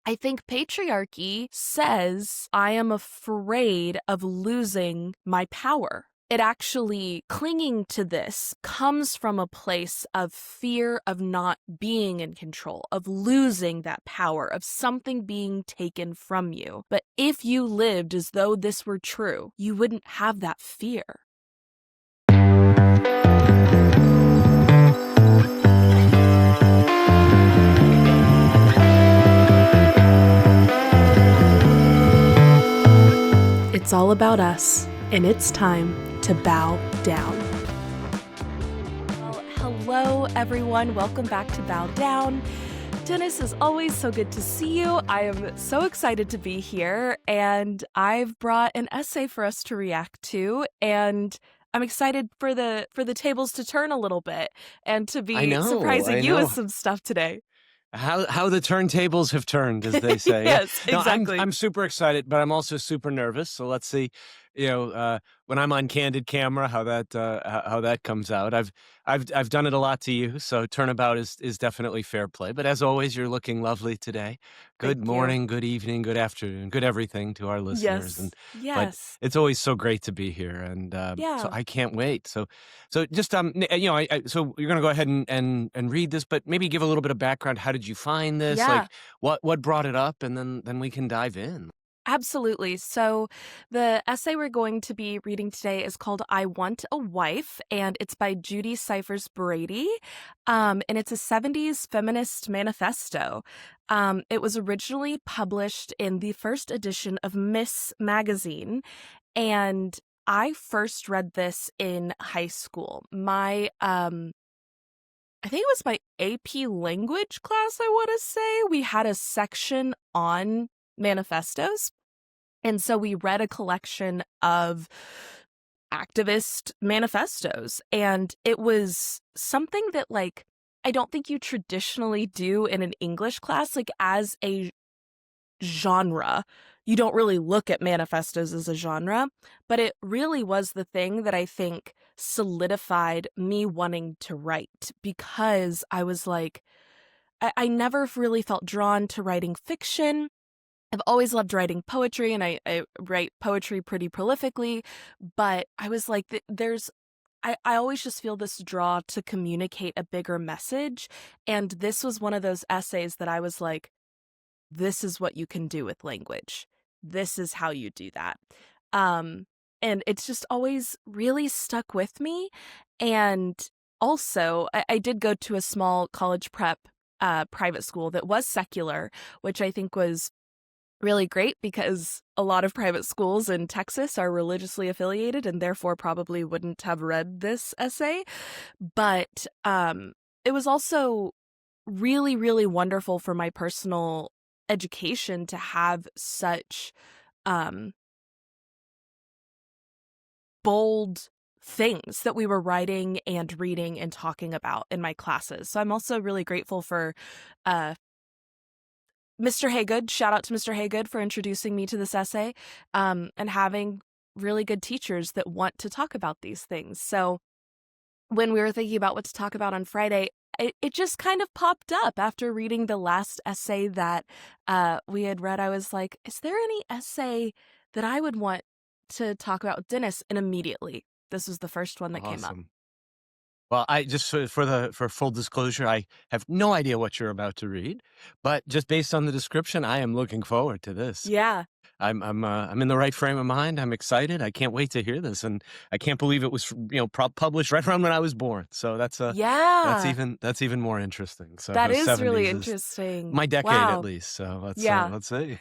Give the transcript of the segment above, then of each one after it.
I think patriarchy says I am afraid of losing my power. It actually, clinging to this, comes from a place of fear of not being in control, of losing that power, of something being taken from you. But if you lived as though this were true, you wouldn't have that fear. It's all about us, and it's time to bow down. Well, hello, everyone. Welcome back to Bow Down. Dennis, is always so good to see you. I am so excited to be here, and I've brought an essay for us to react to, and I'm excited for the tables to turn a little bit and to be surprising you with some stuff today. How the turntables have turned, as they say. Yes, exactly. No, I'm super excited, but I'm also super nervous. So let's see, when I'm on candid camera, how that comes out. I've done it a lot to you, so turnabout is definitely fair play. But as always, you're looking lovely today. Good morning, good evening, good afternoon, good everything to our listeners. Yes, but it's always so great to be here, and so I can't wait. So just so you're gonna go ahead and read this, but maybe give a little bit of background. How did you find this? Yeah. Like what brought it up, and then we can dive in. Absolutely. So the essay we're going to be reading today is called I Want a Wife, and it's by Judy Syfers Brady, and it's a 70s feminist manifesto. It was originally published in the first edition of Miss magazine, and I first read this in high school. I think it was my AP language class, I want to say. We had a section on manifestos. And so we read a collection of activist manifestos. And it was something that, like, I don't think you traditionally do in an English class, like, as a genre. You don't really look at manifestos as a genre, but it really was the thing that I think solidified me wanting to write, because I was like, I never really felt drawn to writing fiction. I've always loved writing poetry, and I write poetry pretty prolifically, but I was like, I always just feel this draw to communicate a bigger message, and this was one of those essays that I was like, this is what you can do with language. This is how you do that. And it's just always really stuck with me. And also, I did go to a small college prep private school that was secular, which I think was really great, because a lot of private schools in Texas are religiously affiliated and therefore probably wouldn't have read this essay. But it was also really, really wonderful for my personal education to have such bold things that we were writing and reading and talking about in my classes. So I'm also really grateful for Mr. Haygood. Shout out to Mr. Haygood for introducing me to this essay, and having really good teachers that want to talk about these things. So when we were thinking about what to talk about on Friday, it just kind of popped up after reading the last essay that we had read. I was like, is there any essay that I would want to talk about with Dennis? And immediately, this was the first one that came up. Well, I just for full disclosure, I have no idea what you're about to read, but just based on the description, I am looking forward to this. Yeah. I'm in the right frame of mind. I'm excited. I can't wait to hear this, and I can't believe it was published right around when I was born. So that's even more interesting. So that is 70s really is interesting. my decade, at least. So let's see.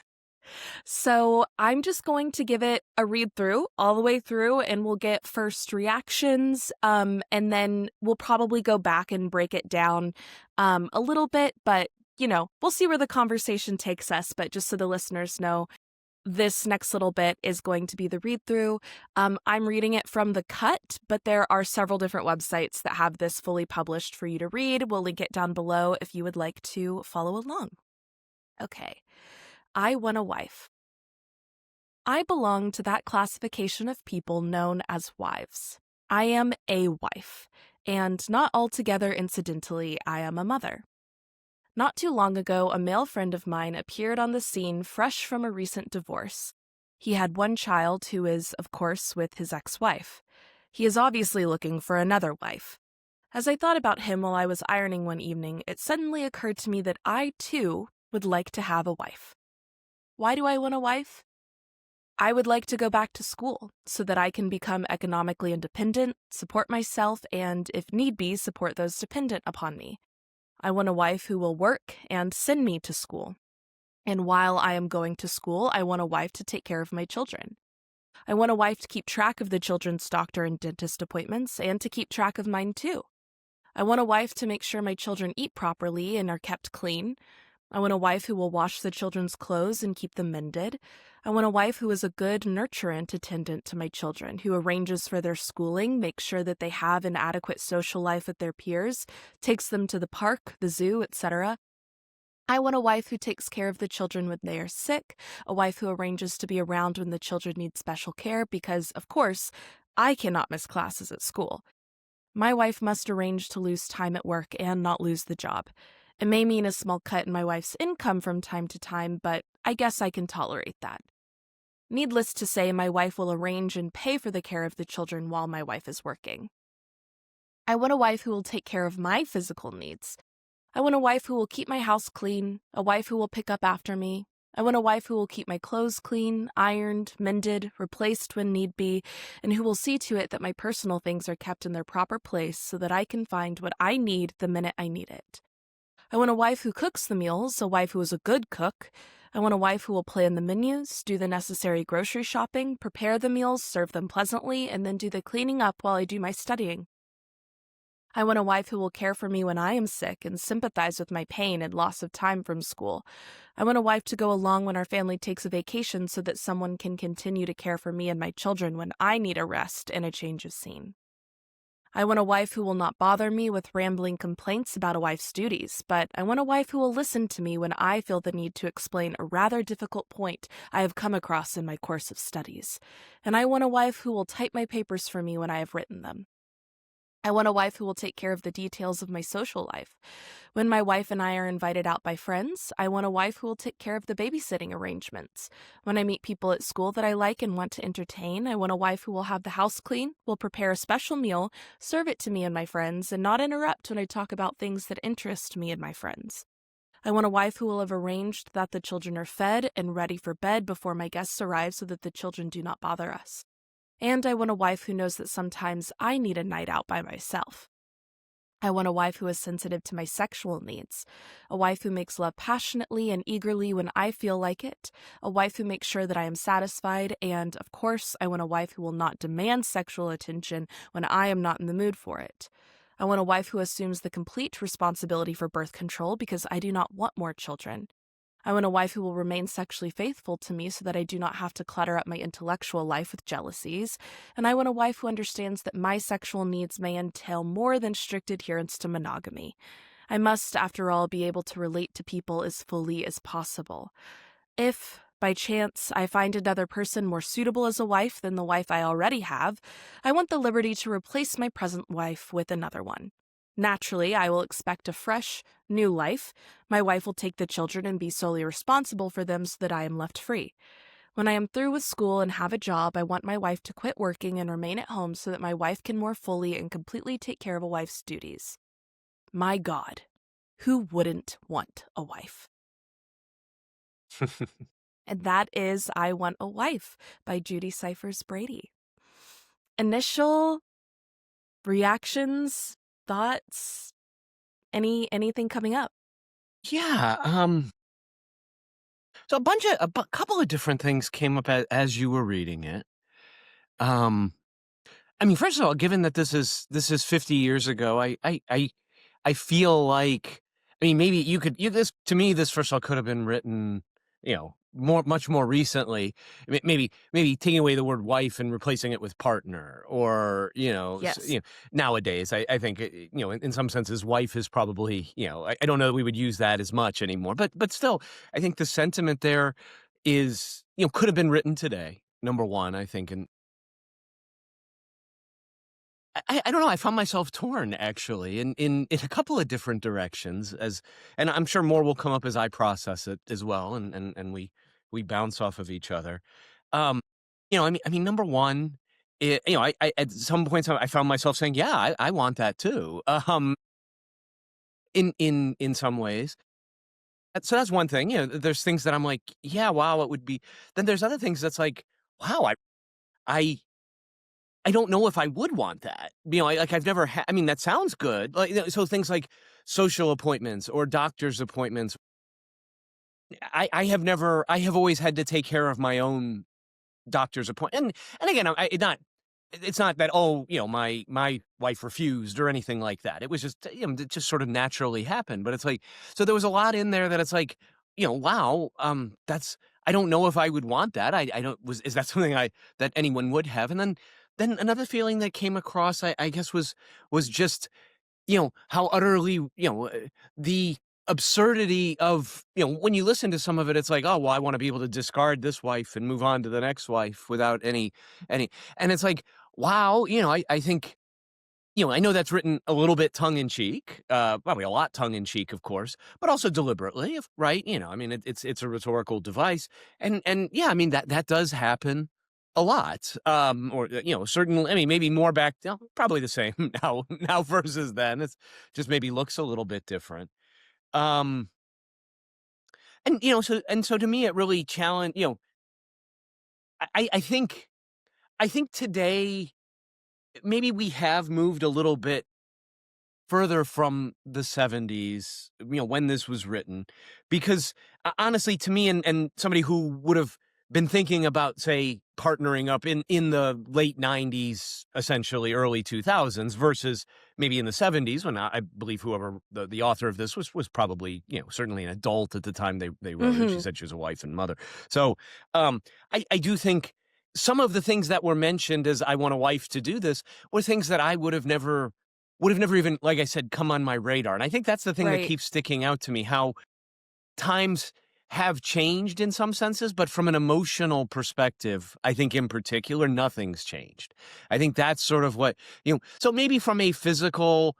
So I'm just going to give it a read through all the way through, and we'll get first reactions, and then we'll probably go back and break it down a little bit, but we'll see where the conversation takes us. But just so the listeners know, this next little bit is going to be the read through. I'm reading it from The Cut, but there are several different websites that have this fully published for you to read. We'll link it down below if you would like to follow along. Okay. I want a wife. I belong to that classification of people known as wives. I am a wife, and not altogether incidentally, I am a mother. Not too long ago, a male friend of mine appeared on the scene fresh from a recent divorce. He had one child who is, of course, with his ex wife. He is obviously looking for another wife. As I thought about him while I was ironing one evening, it suddenly occurred to me that I, too, would like to have a wife. Why do I want a wife? I would like to go back to school so that I can become economically independent, support myself, and, if need be, support those dependent upon me. I want a wife who will work and send me to school. And while I am going to school, I want a wife to take care of my children. I want a wife to keep track of the children's doctor and dentist appointments and to keep track of mine too. I want a wife to make sure my children eat properly and are kept clean. I want a wife who will wash the children's clothes and keep them mended. I want a wife who is a good nurturant attendant to my children, who arranges for their schooling, makes sure that they have an adequate social life with their peers, takes them to the park, the zoo, etc. I want a wife who takes care of the children when they are sick, a wife who arranges to be around when the children need special care because, of course, I cannot miss classes at school. My wife must arrange to lose time at work and not lose the job. It may mean a small cut in my wife's income from time to time, but I guess I can tolerate that. Needless to say, my wife will arrange and pay for the care of the children while my wife is working. I want a wife who will take care of my physical needs. I want a wife who will keep my house clean, a wife who will pick up after me. I want a wife who will keep my clothes clean, ironed, mended, replaced when need be, and who will see to it that my personal things are kept in their proper place so that I can find what I need the minute I need it. I want a wife who cooks the meals, a wife who is a good cook. I want a wife who will plan the menus, do the necessary grocery shopping, prepare the meals, serve them pleasantly, and then do the cleaning up while I do my studying. I want a wife who will care for me when I am sick and sympathize with my pain and loss of time from school. I want a wife to go along when our family takes a vacation so that someone can continue to care for me and my children when I need a rest and a change of scene. I want a wife who will not bother me with rambling complaints about a wife's duties, but I want a wife who will listen to me when I feel the need to explain a rather difficult point I have come across in my course of studies. And I want a wife who will type my papers for me when I have written them. I want a wife who will take care of the details of my social life. When my wife and I are invited out by friends, I want a wife who will take care of the babysitting arrangements. When I meet people at school that I like and want to entertain, I want a wife who will have the house clean, will prepare a special meal, serve it to me and my friends, and not interrupt when I talk about things that interest me and my friends. I want a wife who will have arranged that the children are fed and ready for bed before my guests arrive so that the children do not bother us. And I want a wife who knows that sometimes I need a night out by myself. I want a wife who is sensitive to my sexual needs, a wife who makes love passionately and eagerly when I feel like it, a wife who makes sure that I am satisfied, and, of course, I want a wife who will not demand sexual attention when I am not in the mood for it. I want a wife who assumes the complete responsibility for birth control because I do not want more children. I want a wife who will remain sexually faithful to me so that I do not have to clutter up my intellectual life with jealousies. And I want a wife who understands that my sexual needs may entail more than strict adherence to monogamy. I must, after all, be able to relate to people as fully as possible. If, by chance, I find another person more suitable as a wife than the wife I already have, I want the liberty to replace my present wife with another one. Naturally, I will expect a fresh, new life. My wife will take the children and be solely responsible for them so that I am left free. When I am through with school and have a job, I want my wife to quit working and remain at home so that my wife can more fully and completely take care of a wife's duties. My God, who wouldn't want a wife? And that is I Want a Wife by Judy Syfers Brady. Initial reactions, thoughts, anything coming up? Yeah, so a couple of different things came up as you were reading it. Um, I mean, first of all, given that this is 50 years ago, I feel like, I mean, maybe this to me, this first of all could have been written, much more recently. Maybe taking away the word wife and replacing it with partner, or Yes. nowadays I think in some senses wife is probably, I don't know that we would use that as much anymore, but still, I think the sentiment there is, could have been written today. Number one, I think, and I don't know, I found myself torn actually in a couple of different directions and I'm sure more will come up as I process it as well and we bounce off of each other. Um, I mean, number one, I at some points I found myself saying, "Yeah, I want that too." In some ways. So that's one thing, there's things that I'm like, "Yeah, wow, it would be." Then there's other things that's like, "Wow, I I don't know if I would want that." I've never I mean, that sounds good. So things like social appointments or doctor's appointments. I have always had to take care of my own doctor's appointment. And again, it's not that, oh, my wife refused or anything like that. It was just, it just sort of naturally happened. But it's like, so there was a lot in there that it's like, wow, that's, I don't know if I would want that. I don't, is that something that anyone would have? And then another feeling that came across, I guess was just, how utterly, the absurdity of, when you listen to some of it, it's like, oh, well, I want to be able to discard this wife and move on to the next wife without any, and it's like, wow, I think, I know that's written a little bit tongue in cheek, probably a lot tongue in cheek, of course, but also deliberately, right? I mean, it's a rhetorical device, and yeah, I mean that does happen a lot, or certainly, I mean, maybe more back, probably the same now versus then. It's just maybe looks a little bit different. Um, and so to me, it really challenged. I think today maybe we have moved a little bit further from the 70s, when this was written, because honestly, to me, and somebody who would have been thinking about, say, partnering up in the late 90s, essentially early 2000s, versus maybe in the 70s, when I believe whoever the author of this was probably, certainly an adult at the time they wrote it. She Mhm. said she was a wife and mother. So I do think some of the things that were mentioned as I want a wife to do this were things that I would have never even, like I said, come on my radar. And I think that's the thing that Right. keeps sticking out to me, how times have changed in some senses, but from an emotional perspective, I think in particular, nothing's changed. I think that's sort of what, so maybe from a physical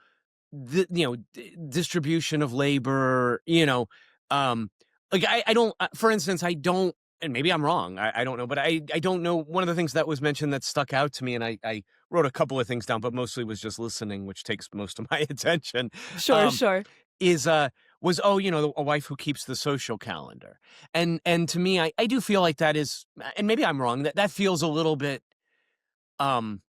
distribution of labor, like I don't, for instance, I don't, and maybe I'm wrong. I don't know, but I don't know. One of the things that was mentioned that stuck out to me, and I wrote a couple of things down, but mostly was just listening, which takes most of my attention. Sure, Um, sure. is was, oh, a wife who keeps the social calendar, and to me, I do feel like that is, and maybe I'm wrong. That feels a little bit um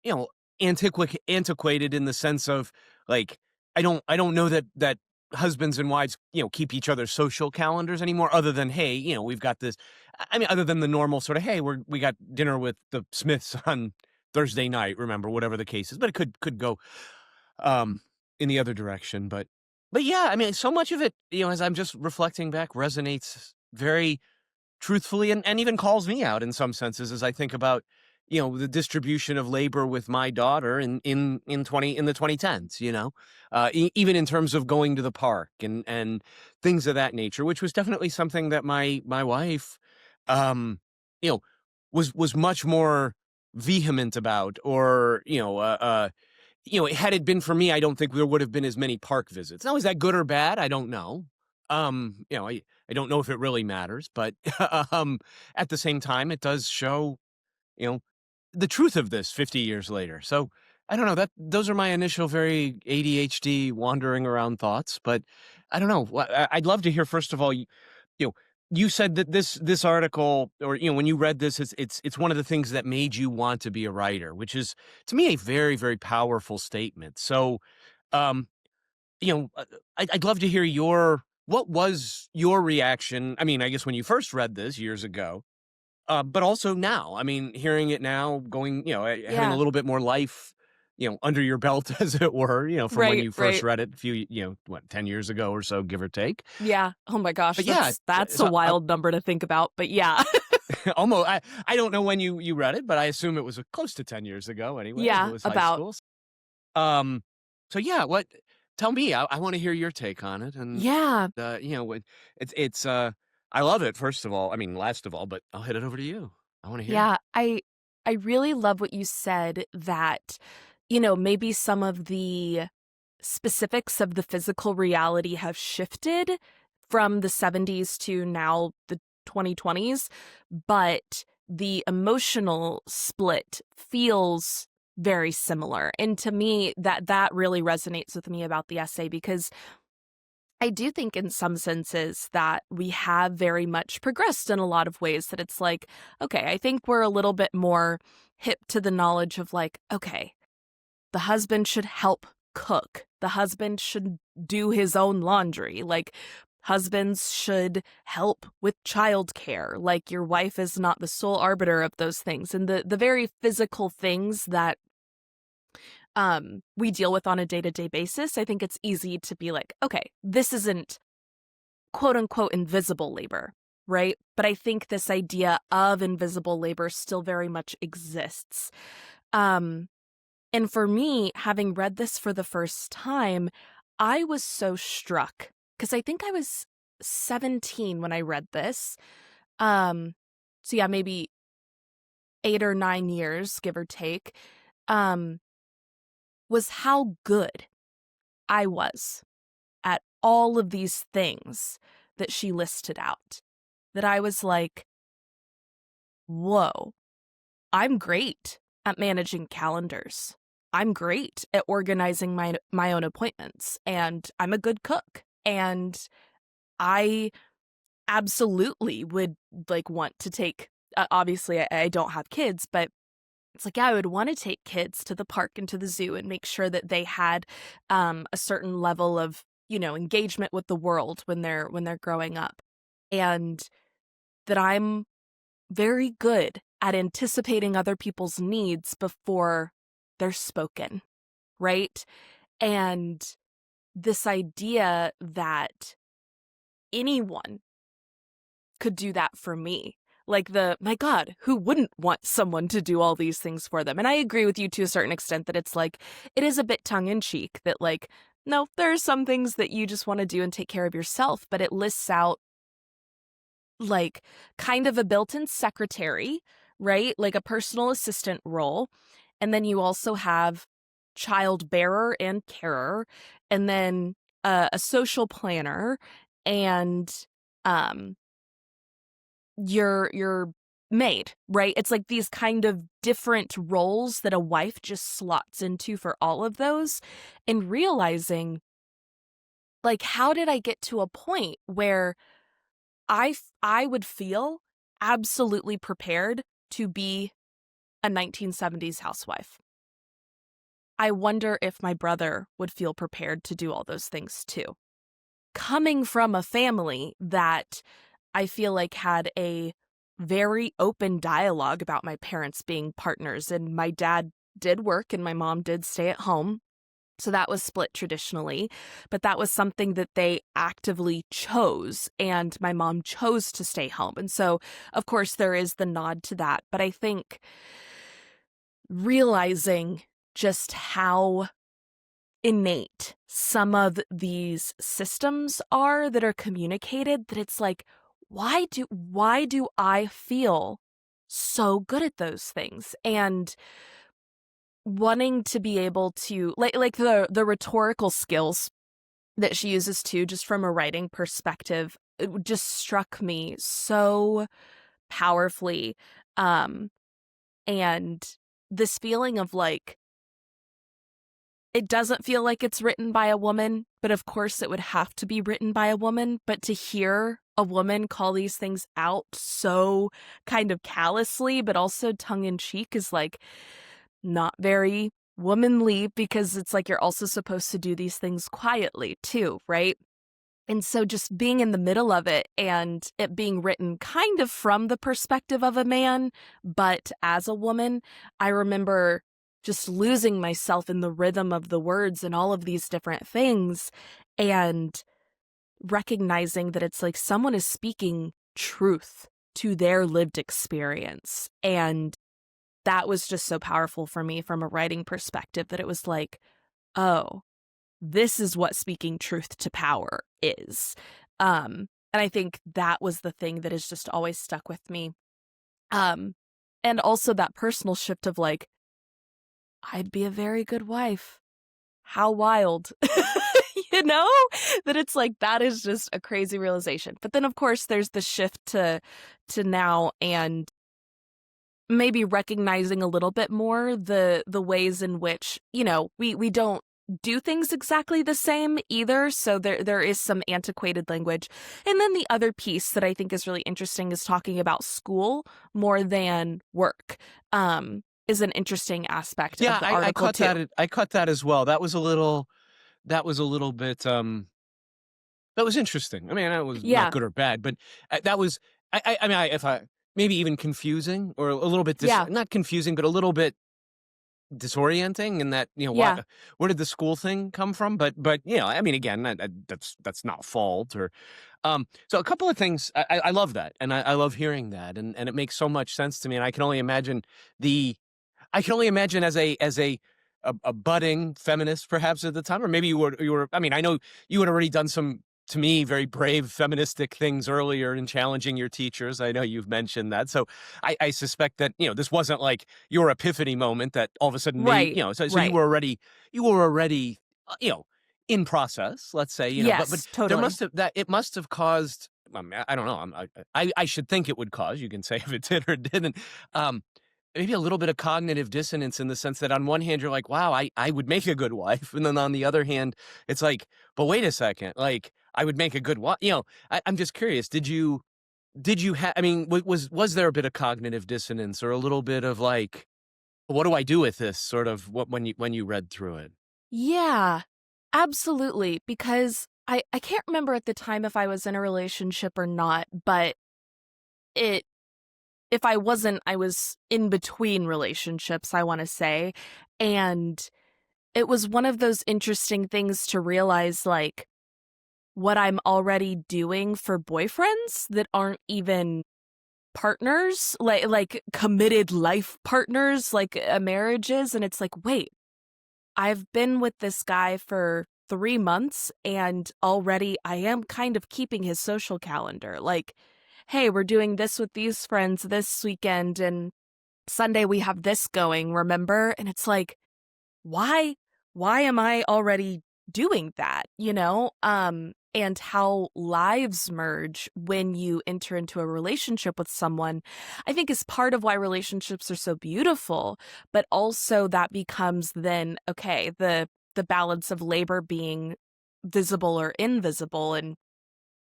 you know, antiquated in the sense of, like, I don't know that husbands and wives, keep each other's social calendars anymore, other than, hey, we've got this. I mean, other than the normal sort of, hey, we got dinner with the Smiths on Thursday night, remember, whatever the case is. But it could go um in the other direction. But yeah, I mean, so much of it, as I'm just reflecting back, resonates very truthfully, and even calls me out in some senses as I think about, the distribution of labor with my daughter in the 2010s, even in terms of going to the park and things of that nature, which was definitely something that my wife, um, you know, was much more vehement about, or had it been for me, I don't think there would have been as many park visits. Now, is that good or bad? I don't know. I don't know if it really matters, but um, at the same time, it does show, you know, the truth of this 50 years later. So I don't know, that those are my initial very ADHD wandering around thoughts, but I don't know. I'd love to hear, first of all, you know, you said that this article, or when you read this, it's one of the things that made you want to be a writer, which is, to me, a very, very powerful statement. So, um, I'd love to hear what was your reaction? I mean, I guess when you first read this years ago, but also now. I mean, hearing it now, going, having a Yeah. little bit more life, under your belt, as it were, from when Right, you first right. read it a few, 10 years ago or so, give or take. Yeah. Oh my gosh, But yeah, that's a so wild number to think about, but yeah. almost, I don't know when you read it, but I assume it was close to 10 years ago anyway, if it Yeah, was high about. school. Um, so yeah, tell me, I want to hear your take on it. And, Yeah. I love it, first of all, I mean, last of all, but I'll hit it over to you. I want to hear it. Yeah, I really love what you said, that maybe some of the specifics of the physical reality have shifted from the 70s to now the 2020s, but the emotional split feels very similar. And to me, that really resonates with me about the essay, because I do think in some senses that we have very much progressed in a lot of ways, that it's like, okay, I think we're a little bit more hip to the knowledge of like, okay, the husband should help cook. The husband should do his own laundry. Like, husbands should help with childcare. Like, your wife is not the sole arbiter of those things. And the very physical things that we deal with on a day-to-day basis, I think it's easy to be like, okay, this isn't quote unquote invisible labor, right? But I think this idea of invisible labor still very much exists. And for me, having read this for the first time, I was so struck, because I think I was 17 when I read this. So yeah, maybe 8 or 9 years, give or take, um, was how good I was at all of these things that she listed out. That I was like, whoa, I'm great at managing calendars. I'm great at organizing my own appointments, and I'm a good cook. And I absolutely would like want to take obviously I don't have kids, but it's like, yeah, I would want to take kids to the park and to the zoo and make sure that they had a certain level of, engagement with the world when they're growing up. And that I'm very good at anticipating other people's needs before they're spoken, right? And this idea that anyone could do that for me. Like, my God, who wouldn't want someone to do all these things for them? And I agree with you to a certain extent that it's like, it is a bit tongue in cheek that, like, no, there are some things that you just want to do and take care of yourself, but it lists out like kind of a built-in secretary, right? Like a personal assistant role. And then you also have child bearer and carer, and then a social planner, and um your maid, right? It's like these kind of different roles that a wife just slots into for all of those, and realizing, like, how did I get to a point where I would feel absolutely prepared to be a 1970s housewife. I wonder if my brother would feel prepared to do all those things too. Coming from a family that I feel like had a very open dialogue about my parents being partners, and my dad did work and my mom did stay at home. So that was split traditionally, but that was something that they actively chose, and my mom chose to stay home. And so, of course, there is the nod to that. But I think realizing just how innate some of these systems are that are communicated, that it's like, why do I feel so good at those things? And wanting to be able to like the rhetorical skills that she uses too, just from a writing perspective, it just struck me so powerfully. um and this feeling of like, it doesn't feel like it's written by a woman, but of course it would have to be written by a woman. But to hear a woman call these things out so kind of callously, but also tongue in cheek, is like not very womanly, because it's like you're also supposed to do these things quietly too, right? And so just being in the middle of it, and it being written kind of from the perspective of a man, but as a woman, I remember just losing myself in the rhythm of the words and all of these different things, and recognizing that it's like someone is speaking truth to their lived experience. And that was just so powerful for me from a writing perspective, that it was like, oh, this is what speaking truth to power is. And I think that was the thing that has just always stuck with me. Um, and also that personal shift of like, I'd be a very good wife. How wild. You know? That it's like, that is just a crazy realization. But then, of course, there's the shift to now, and maybe recognizing a little bit more the ways in which, we don't do things exactly the same either. So there is some antiquated language. And then the other piece that I think is really interesting is talking about school more than work. Is an interesting aspect of Yeah, the I article caught too. that. I caught that as well. That was a little bit. That was interesting. I mean, that was not Yeah. good or bad, but that was. I mean, if I maybe even confusing or a little bit Yeah. not confusing, but a little bit disorienting in that, why Yeah. where did the school thing come from? But I mean, again, that's not fault or so a couple of things. I love that, and I love hearing that, and it makes so much sense to me, and the I can only imagine as a budding feminist perhaps at the time, or maybe you were. I mean, I know you had already done some, to me, very brave feministic things earlier in challenging your teachers. I know you've mentioned that, so I suspect that this wasn't like your epiphany moment that all of a sudden made Right. So Right. you were already in process. Let's say but Yes, there totally. must have that it must have caused. I mean, I don't know. I should think it would cause. You can say if it did or didn't. Um, Maybe a little bit of cognitive dissonance in the sense that on one hand you're like, wow, I would make a good wife, and then on the other hand it's like, but wait a second, like I would make a good wife. I'm just curious, did you have, I mean, was there a bit of cognitive dissonance or a little bit of like, what do I do with this, sort of, what when you read through it? Yeah, absolutely. Because I can't remember at the time if I was in a relationship or not, but it if I wasn't, I was in between relationships, I want to say. And it was one of those interesting things to realize, like, what I'm already doing for boyfriends that aren't even partners, like committed life partners, like a marriage is. And it's like, wait, I've been with this guy for 3 months, and already I am kind of keeping his social calendar. Like, hey, we're doing this with these friends this weekend, and Sunday we have this going, remember? And it's like, why why am I already doing that, you know? And how lives merge when you enter into a relationship with someone, I think is part of why relationships are so beautiful, but also that becomes then, okay, the balance of labor being visible or invisible, and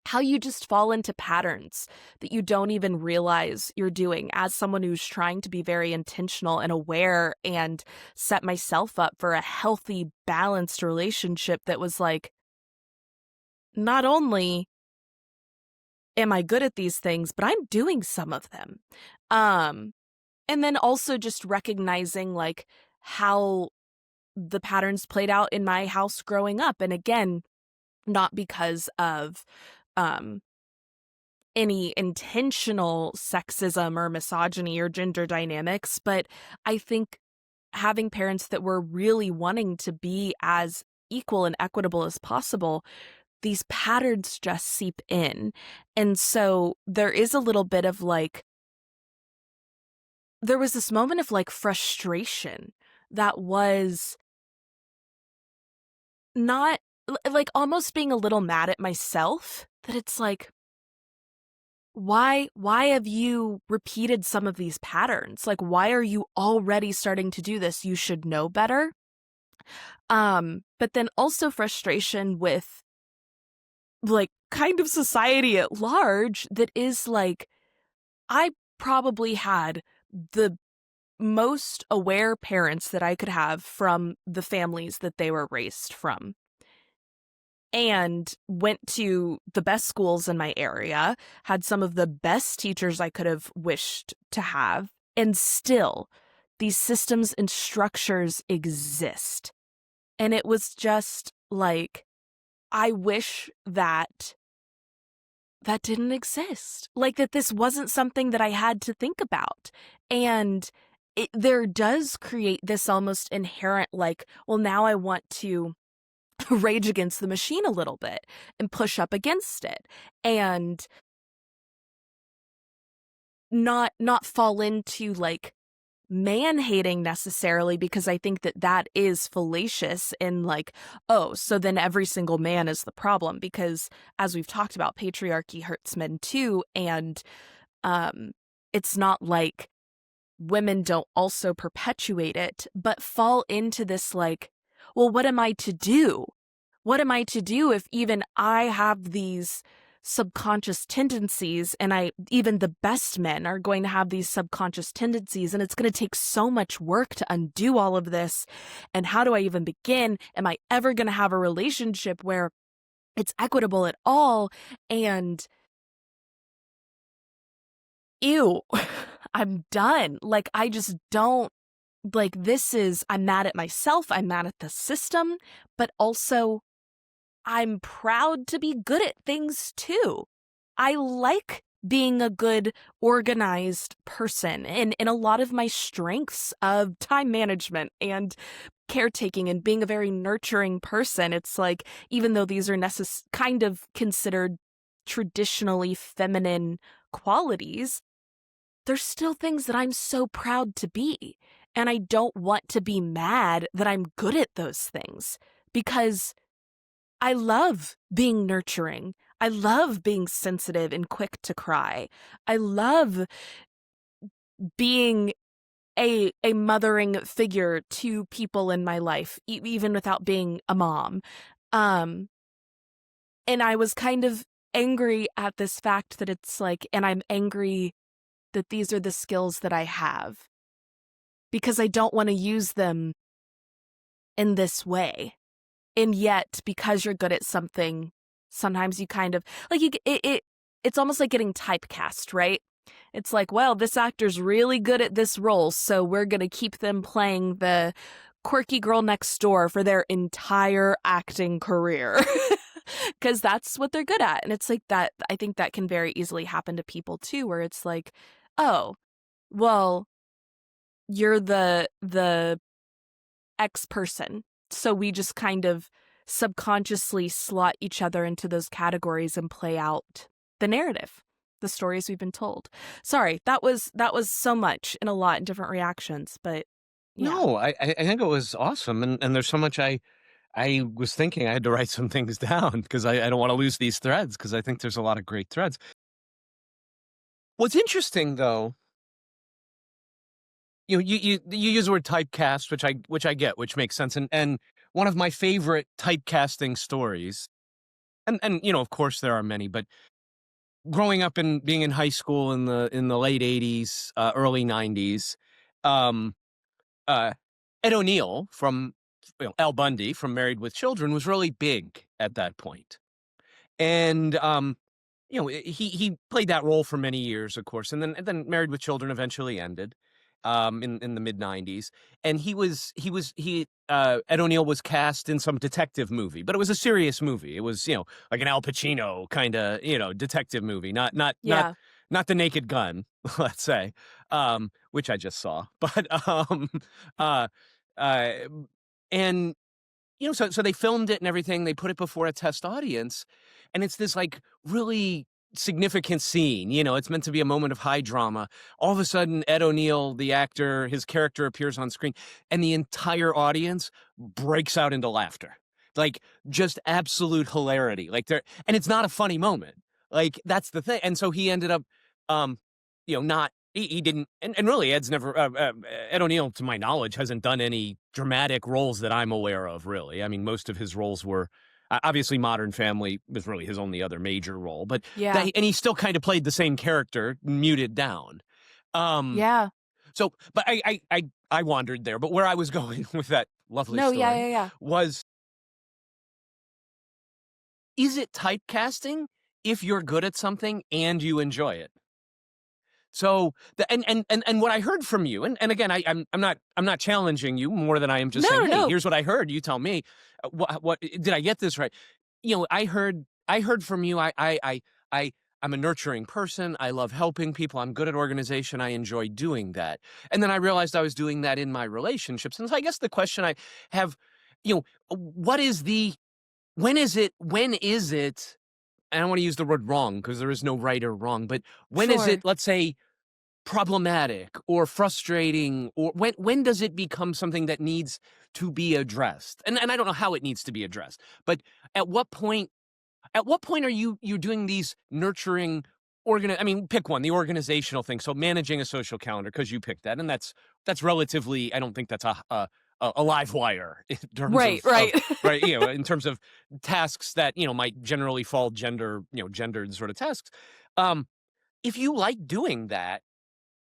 how you just fall into patterns that you don't even realize you're doing. As someone who's trying to be very intentional and aware and set myself up for a healthy, balanced relationship that was like, not only am I good at these things, but I'm doing some of them. Um, and then also just recognizing like how the patterns played out in my house growing up. And again, not because of um any intentional sexism or misogyny or gender dynamics, but I think having parents that were really wanting to be as equal and equitable as possible, these patterns just seep in. And so there is a little bit of like, there was this moment of like frustration that was not like almost being a little mad at myself, that it's like, why have you repeated some of these patterns? Like, why are you already starting to do this? You should know better. But then also frustration with like kind of society at large that is like, I probably had the most aware parents that I could have from the families that they were raised from, and went to the best schools in my area, had some of the best teachers I could have wished to have, and still these systems and structures exist. And it was just like, I wish that that didn't exist. Like, that this wasn't something that I had to think about. And there does create this almost inherent, like, well, now I want to rage against the machine a little bit and push up against it, and not fall into like man-hating necessarily, because I think that that is fallacious in like, oh, so then every single man is the problem, because as we've talked about, patriarchy hurts men too, and um it's not like women don't also perpetuate it, but fall into this like, well, what am I to do? What am I to do if even I have these subconscious tendencies, and even the best men are going to have these subconscious tendencies, and it's going to take so much work to undo all of this. And how do I even begin? Am I ever going to have a relationship where it's equitable at all? And ew, I'm done. Like, I just don't like I'm mad at myself. I'm mad at the system, but also I'm proud to be good at things too. I like being a good, organized person, and a lot of my strengths of time management and caretaking and being a very nurturing person. It's like, even though these are kind of considered traditionally feminine qualities, there's still things that I'm so proud to be. And I don't want to be mad that I'm good at those things, because I love being nurturing. I love being sensitive and quick to cry. I love being a mothering figure to people in my life, even without being a mom. Um, and I was kind of angry at this fact that it's like, and I'm angry that these are the skills that I have, because I don't want to use them in this way. And yet, because you're good at something, sometimes you kind of like it's almost like getting typecast, right? It's like, well, this actor's really good at this role, so we're going to keep them playing the quirky girl next door for their entire acting career. Because that's what they're good at. And it's like that. I think that can very easily happen to people too, where it's like, oh, well, you're the X person. So we just kind of subconsciously slot each other into those categories and play out the narrative, the stories we've been told. Sorry, that was so much and a lot in different reactions, but yeah. No, I think it was awesome, and there's so much I was thinking I had to write some things down because I don't want to lose these threads because I think there's a lot of great threads. What's interesting though, you use the word typecast, which I get, which makes sense, and one of my favorite typecasting stories, and of course there are many, but growing up and being in high school in the late '80s, early '90s, um, uh, Ed O'Neill from Al Bundy from Married with Children was really big at that point. And he played that role for many years, of course, and then Married with Children eventually ended in the mid '90s. And Ed O'Neill was cast in some detective movie, but it was a serious movie. It was like an Al Pacino kind of detective movie, Yeah. not The Naked Gun, let's say, which I just saw, but uh, uh, and so they filmed it and everything. They put it before a test audience, and it's this like really significant scene. It's meant to be a moment of high drama. All of a sudden, Ed O'Neill, the actor, his character appears on screen, and the entire audience breaks out into laughter, like just absolute hilarity. And it's not a funny moment. Like that's the thing. And so he ended up, not he didn't, and really, Ed O'Neill, to my knowledge, hasn't done any dramatic roles that I'm aware of, really. I mean, most of his roles were, obviously Modern Family was really his only other major role, but Yeah. and he still kind of played the same character, muted down. Um, Yeah. but I wandered there, but where I was going with that lovely No, yeah, story yeah, yeah. was, is it typecasting if you're good at something and you enjoy it? So and what I heard from you, and again, I'm not challenging you more than I am just No, saying, no, hey, no. here's what I heard. You tell me, what did I get this right? I heard from you. I I'm a nurturing person. I love helping people. I'm good at organization. I enjoy doing that. And then I realized I was doing that in my relationships. And so I guess the question I have, what is the when is it? And I don't want to use the word wrong because there is no right or wrong, but when is it, Sure. let's say, problematic or frustrating, or when does it become something that needs to be addressed? And I don't know how it needs to be addressed, but at what point are you doing these nurturing I mean, pick one, the organizational thing. So managing a social calendar, because you picked that, and that's relatively, I don't think that's a live wire in terms Right, right. of right, in terms of tasks that, might generally fall gendered sort of tasks. Um, if you like doing that,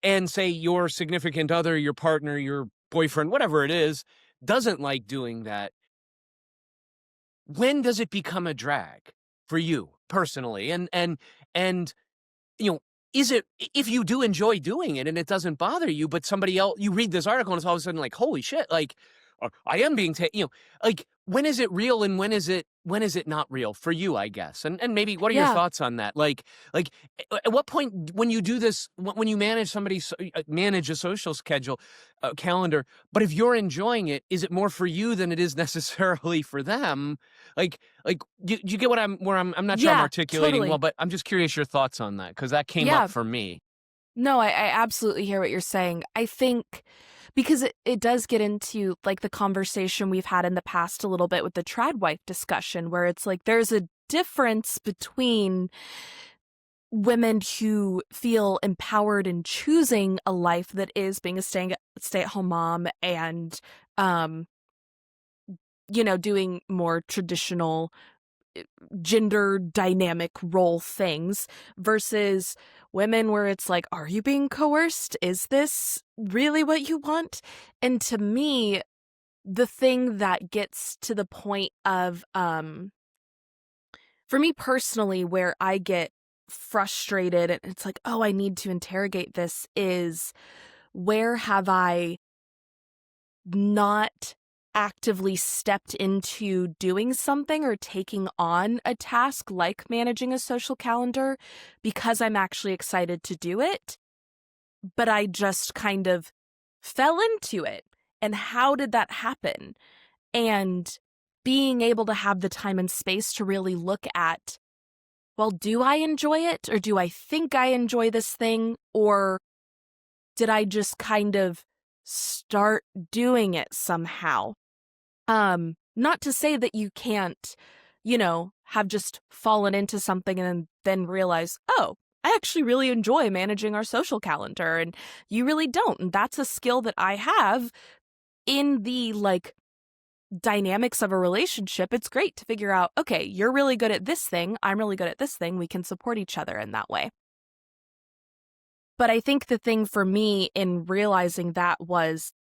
and say your significant other, your partner, your boyfriend, whatever it is, doesn't like doing that, when does it become a drag for you personally? And you know, is it, if you do enjoy doing it and it doesn't bother you, but somebody else, you read this article and it's all of a sudden like, holy shit, like I am being like, when is it real and when is it not real for you, I guess? And maybe what are your Yeah. thoughts on that? Like at what point when you do this, when you manage manage a social schedule, calendar, but if you're enjoying it, is it more for you than it is necessarily for them? Like, you get what I'm not sure I'm Yeah, articulating well, totally. but I'm just curious your thoughts on that, because that came up Yeah. for me. No, I absolutely hear what you're saying. I think because it does get into like the conversation we've had in the past a little bit with the trad wife discussion, where it's like there's a difference between women who feel empowered in choosing a life that is being a stay-at-home mom and um doing more traditional gender dynamic role things versus women where it's like, are you being coerced? Is this really what you want? And to me, the thing that gets to the point of, for me personally, where I get frustrated and it's like, oh, I need to interrogate this is where have I not actively stepped into doing something or taking on a task like managing a social calendar because I'm actually excited to do it, but I just kind of fell into it. And how did that happen? And being able to have the time and space to really look at, well, do I enjoy it? Or do I think I enjoy this thing? Or did I just kind of start doing it somehow? Not to say that you can't, have just fallen into something and then realize, oh, I actually really enjoy managing our social calendar, and you really don't. And that's a skill that I have in the like dynamics of a relationship. It's great to figure out, okay, you're really good at this thing, I'm really good at this thing. We can support each other in that way. But I think the thing for me in realizing that was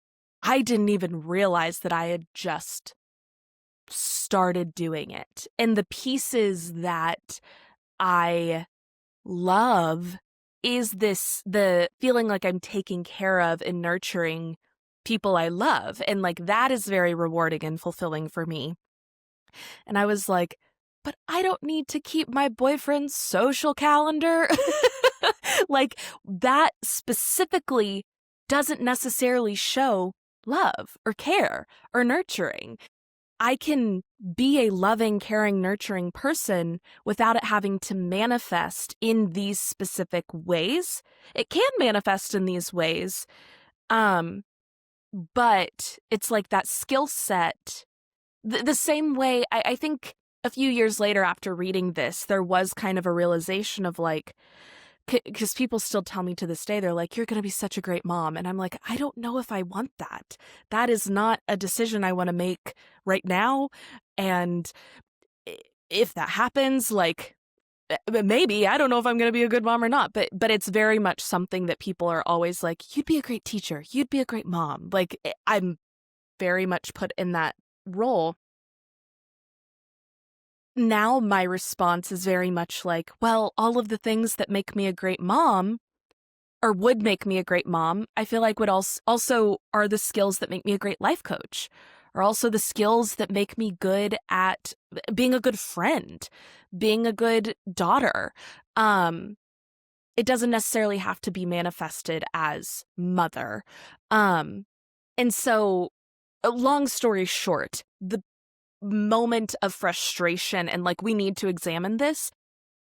I didn't even realize that I had just started doing it. And the pieces that I love is the feeling like I'm taking care of and nurturing people I love. And like that is very rewarding and fulfilling for me. And I was like, but I don't need to keep my boyfriend's social calendar. Like that specifically doesn't necessarily show love or care or nurturing. I can be a loving, caring, nurturing person without it having to manifest in these specific ways. It can manifest in these ways, but it's like that skill set. The same way, I think a few years later after reading this, there was kind of a realization of like, because people still tell me to this day, they're like, you're going to be such a great mom. And I'm like, I don't know if I want that. That is not a decision I want to make right now. And if that happens, like, maybe, I don't know if I'm going to be a good mom or not, but it's very much something that people are always like, you'd be a great teacher. You'd be a great mom. Like, I'm very much put in that role. Now my response is very much like, well, all of the things that make me a great mom or would make me a great mom, I feel like would also are the skills that make me a great life coach, are also the skills that make me good at being a good friend, being a good daughter. It doesn't necessarily have to be manifested as mother. And so, long story short, the moment of frustration and like we need to examine this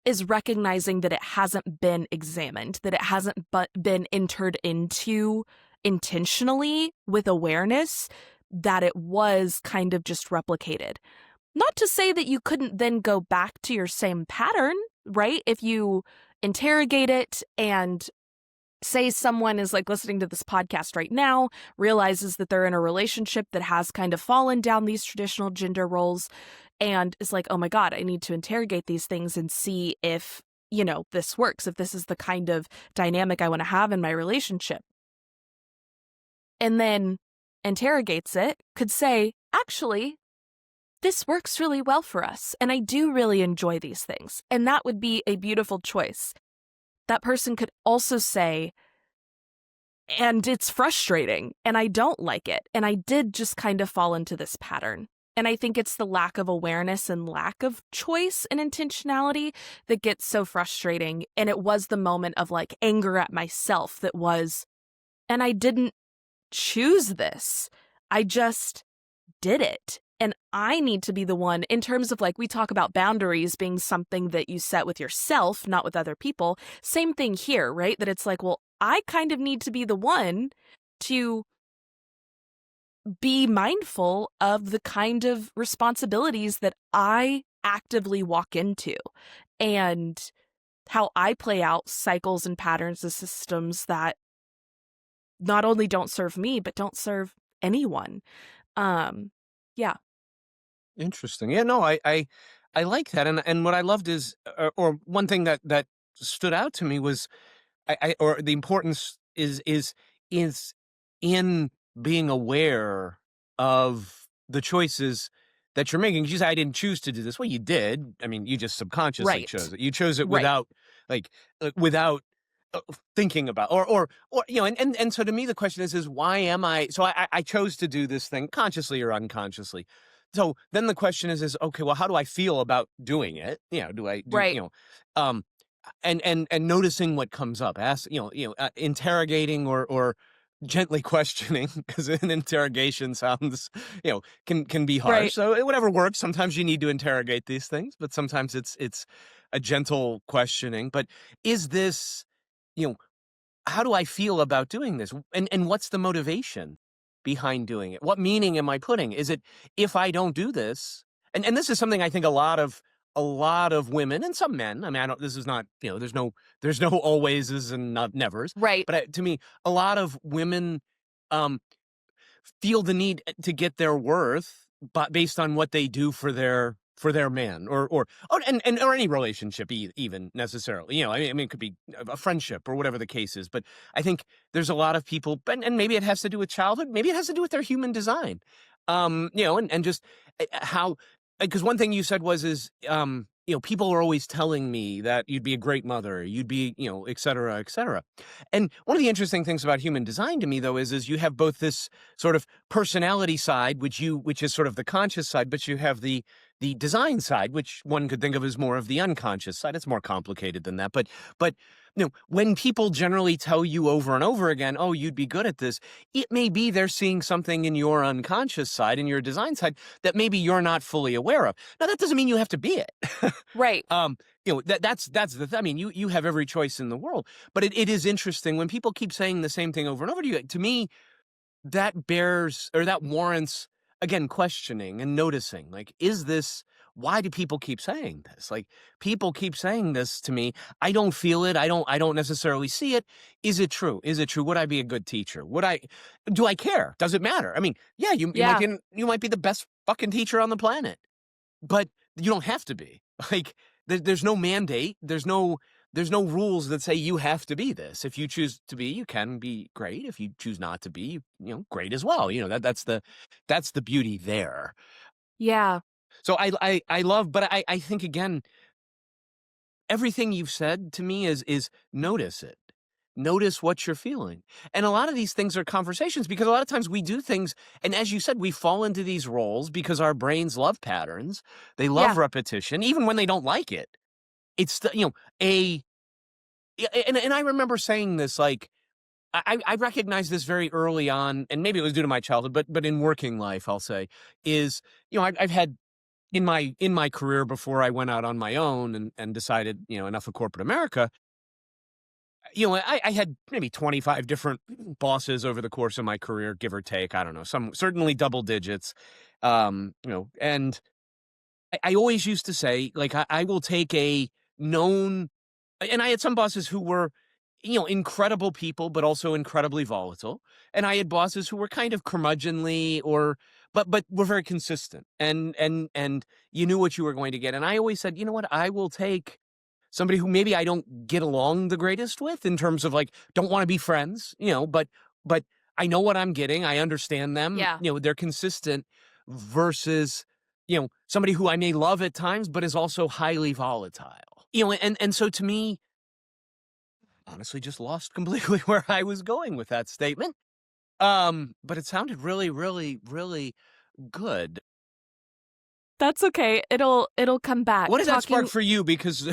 is recognizing that it hasn't been examined, that it hasn't been entered into intentionally with awareness, that it was kind of just replicated. Not to say that you couldn't then go back to your same pattern, right? If you interrogate it and say someone is like listening to this podcast right now, realizes that they're in a relationship that has kind of fallen down these traditional gender roles and is like, oh my God, I need to interrogate these things and see if, this works, if this is the kind of dynamic I want to have in my relationship. And then interrogates it, could say, actually, this works really well for us, and I do really enjoy these things. And that would be a beautiful choice. That person could also say, and it's frustrating, and I don't like it, and I did just kind of fall into this pattern. And I think it's the lack of awareness and lack of choice and intentionality that gets so frustrating. And it was the moment of like anger at myself that was, and I didn't choose this. I just did it. And I need to be the one, in terms of like, we talk about boundaries being something that you set with yourself, not with other people. Same thing here, right? That it's like, well, I kind of need to be the one to be mindful of the kind of responsibilities that I actively walk into and how I play out cycles and patterns of systems that not only don't serve me, but don't serve anyone. Yeah. Interesting. Yeah, no, I like that, and what I loved is, or one thing that stood out to me was, or the importance is in being aware of the choices that you're making. You say, I didn't choose to do this. Well, you did. I mean, you just subconsciously chose Right. it. You chose it Right. like, without thinking about, or and so to me the question is why am I, so I chose to do this thing consciously or unconsciously. So then the question is okay, well, how do I feel about doing it? Do I do, Right. um and noticing what comes up, ask, interrogating or gently questioning, because an interrogation sounds, can be harsh. Right. So whatever works. Sometimes you need to interrogate these things, but sometimes it's a gentle questioning. But is this, you know, how do I feel about doing this? And what's the motivation behind doing it? What meaning am I putting? Is it, if I don't do this, and this is something I think a lot of women and some men, I mean, I don't, this is not, there's no alwayses and not nevers, Right. but to me, a lot of women um feel the need to get their worth, but based on what they do for their man, or any relationship, even necessarily. I mean, it could be a friendship or whatever the case is. But I think there's a lot of people, and maybe it has to do with childhood, maybe it has to do with their human design. And just how, because one thing you said was, people are always telling me that you'd be a great mother, you'd be, et cetera, et cetera. And one of the interesting things about human design to me, though, is you have both this sort of personality side, which is sort of the conscious side, but you have the design side, which one could think of as more of the unconscious side. It's more complicated than that. But when people generally tell you over and over again, oh, you'd be good at this, it may be they're seeing something in your unconscious side, in your design side, that maybe you're not fully aware of. Now, that doesn't mean you have to be it. Right. That's I mean, you have every choice in the world, but it is interesting when people keep saying the same thing over and over to you. To me, that warrants, again, questioning and noticing, like, why do people keep saying this? Like, people keep saying this to me. I don't feel it. I don't necessarily see it. Is it true? Is it true? Would I be a good teacher? Do I care? Does it matter? I mean, yeah, Yeah. you might be the best fucking teacher on the planet, but you don't have to be. Like, there's no mandate. There's no rules that say you have to be this. If you choose to be, you can be great. If you choose not to be, great as well. That's the beauty there. Yeah. So I love, but I think, again, everything you've said to me is notice it. Notice what you're feeling. And a lot of these things are conversations, because a lot of times we do things, and as you said, we fall into these roles because our brains love patterns. They love Yeah. repetition, even when they don't like it. It's a and I remember saying this, like, I recognized this very early on, and maybe it was due to my childhood, but in working life, I'll say, is, I've had in my career before I went out on my own and decided, enough of corporate America. I had maybe 25 different bosses over the course of my career, give or take. I don't know, some certainly double digits. And I always used to say, like, I will take a known, and I had some bosses who were, incredible people, but also incredibly volatile. And I had bosses who were kind of curmudgeonly but were very consistent. And you knew what you were going to get. And I always said, you know what, I will take somebody who maybe I don't get along the greatest with in terms of, like, don't want to be friends, but I know what I'm getting. I understand them, Yeah. they're consistent versus, somebody who I may love at times, but is also highly volatile. And so to me, honestly, just lost completely where I was going with that statement. But it sounded really, really, really good. That's okay. It'll come back. What did that spark Talking for you? Because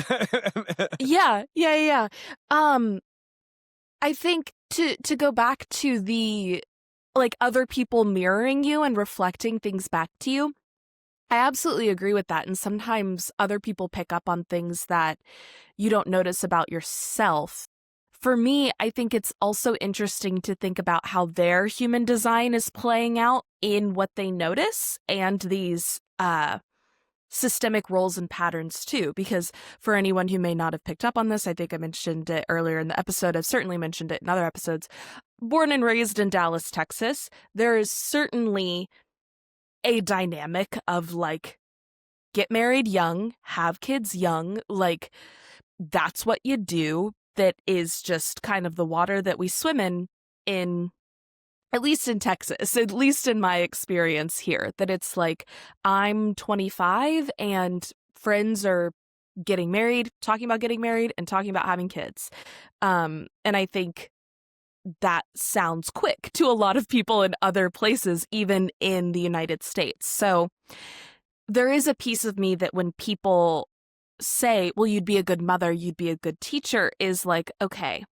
Yeah, yeah, yeah. Um, I think to go back to the, like, other people mirroring you and reflecting things back to you, I absolutely agree with that, and sometimes other people pick up on things that you don't notice about yourself. For me, I think it's also interesting to think about how their human design is playing out in what they notice and these systemic roles and patterns too, because for anyone who may not have picked up on this, I think I mentioned it earlier in the episode. I've certainly mentioned it in other episodes. Born and raised in Dallas, Texas, there is certainly a dynamic of, like, get married young, have kids young, like, that's what you do. That is just kind of the water that we swim in at least in Texas, at least in my experience here, that it's like I'm 25 and friends are getting married, talking about getting married, and talking about having kids. And I think that sounds quick to a lot of people in other places, even in the United States. So there is a piece of me that when people say, well, you'd be a good mother, you'd be a good teacher, is like, okay,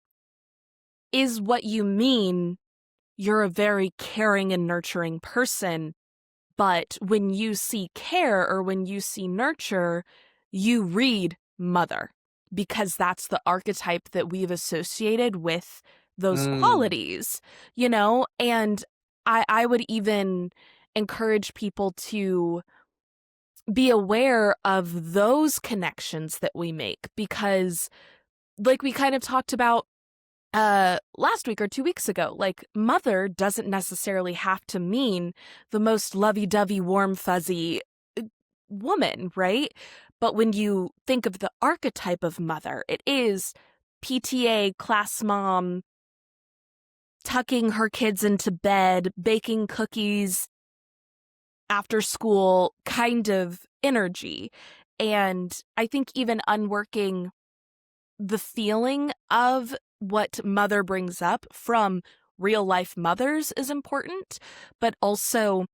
is what you mean you're a very caring and nurturing person, but when you see care or when you see nurture, you read mother because that's the archetype that we've associated with those Mm, qualities, you know? And I would even encourage people to be aware of those connections that we make because, like we kind of talked about last week or 2 weeks ago, like, mother doesn't necessarily have to mean the most lovey-dovey, warm, fuzzy woman, right? But when you think of the archetype of mother, it is PTA, class mom, tucking her kids into bed, baking cookies after school kind of energy. And I think even unworking the feeling of what mother brings up from real life mothers is important, but also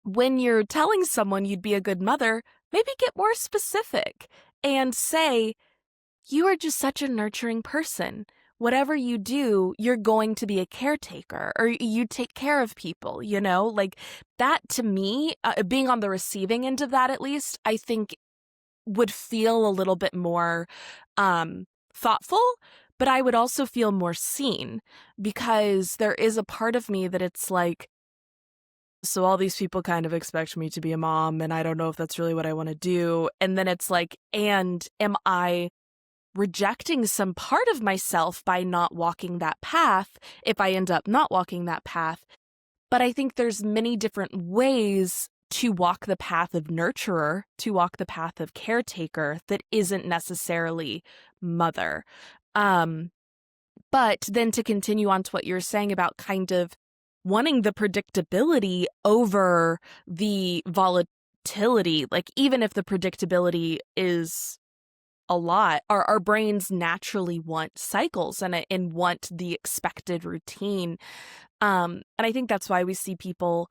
when you're telling someone you'd be a good mother, maybe get more specific and say, you are just such a nurturing person. Whatever you do, you're going to be a caretaker or you take care of people, you know? Like, that to me, being on the receiving end of that at least, I think would feel a little bit more thoughtful, but I would also feel more seen because there is a part of me that it's like, so all these people kind of expect me to be a mom, and I don't know if that's really what I want to do. And then it's like, and am I rejecting some part of myself by not walking that path if I end up not walking that path? But I think there's many different ways to walk the path of nurturer, to walk the path of caretaker that isn't necessarily mother. Um, but then to continue on to what you're saying about kind of wanting the predictability over the volatility, like even if the predictability is a lot, our brains naturally want cycles and want the expected routine. And I think that's why we see people,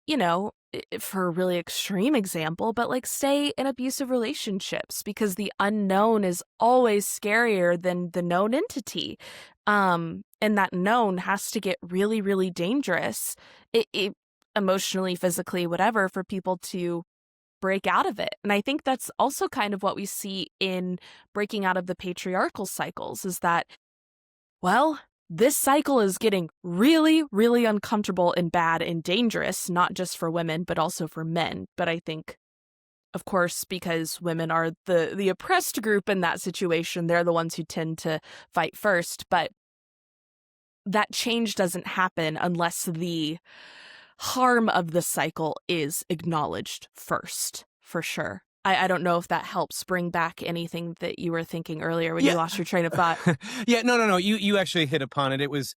you know, for a really extreme example, but like stay in abusive relationships because the unknown is always scarier than the known entity. And that known has to get really, really dangerous, it emotionally, physically, whatever, for people to break out of it. And I think that's also kind of what we see in breaking out of the patriarchal cycles is that, well, this cycle is getting really, really uncomfortable and bad and dangerous, not just for women, but also for men. But I think, of course, because women are the oppressed group in that situation, they're the ones who tend to fight first. But that change doesn't happen unless the harm of the cycle is acknowledged first, for sure. I don't know if that helps bring back anything that you were thinking earlier when you Yeah. lost your train of thought. Yeah, no. You actually hit upon it. It was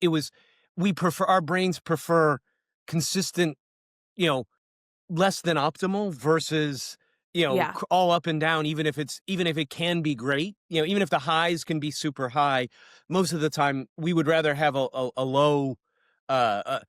we prefer our brains prefer consistent, you know, less than optimal versus, Yeah. all up and down, even if it can be great, even if the highs can be super high, most of the time we would rather have a low, uh, uh,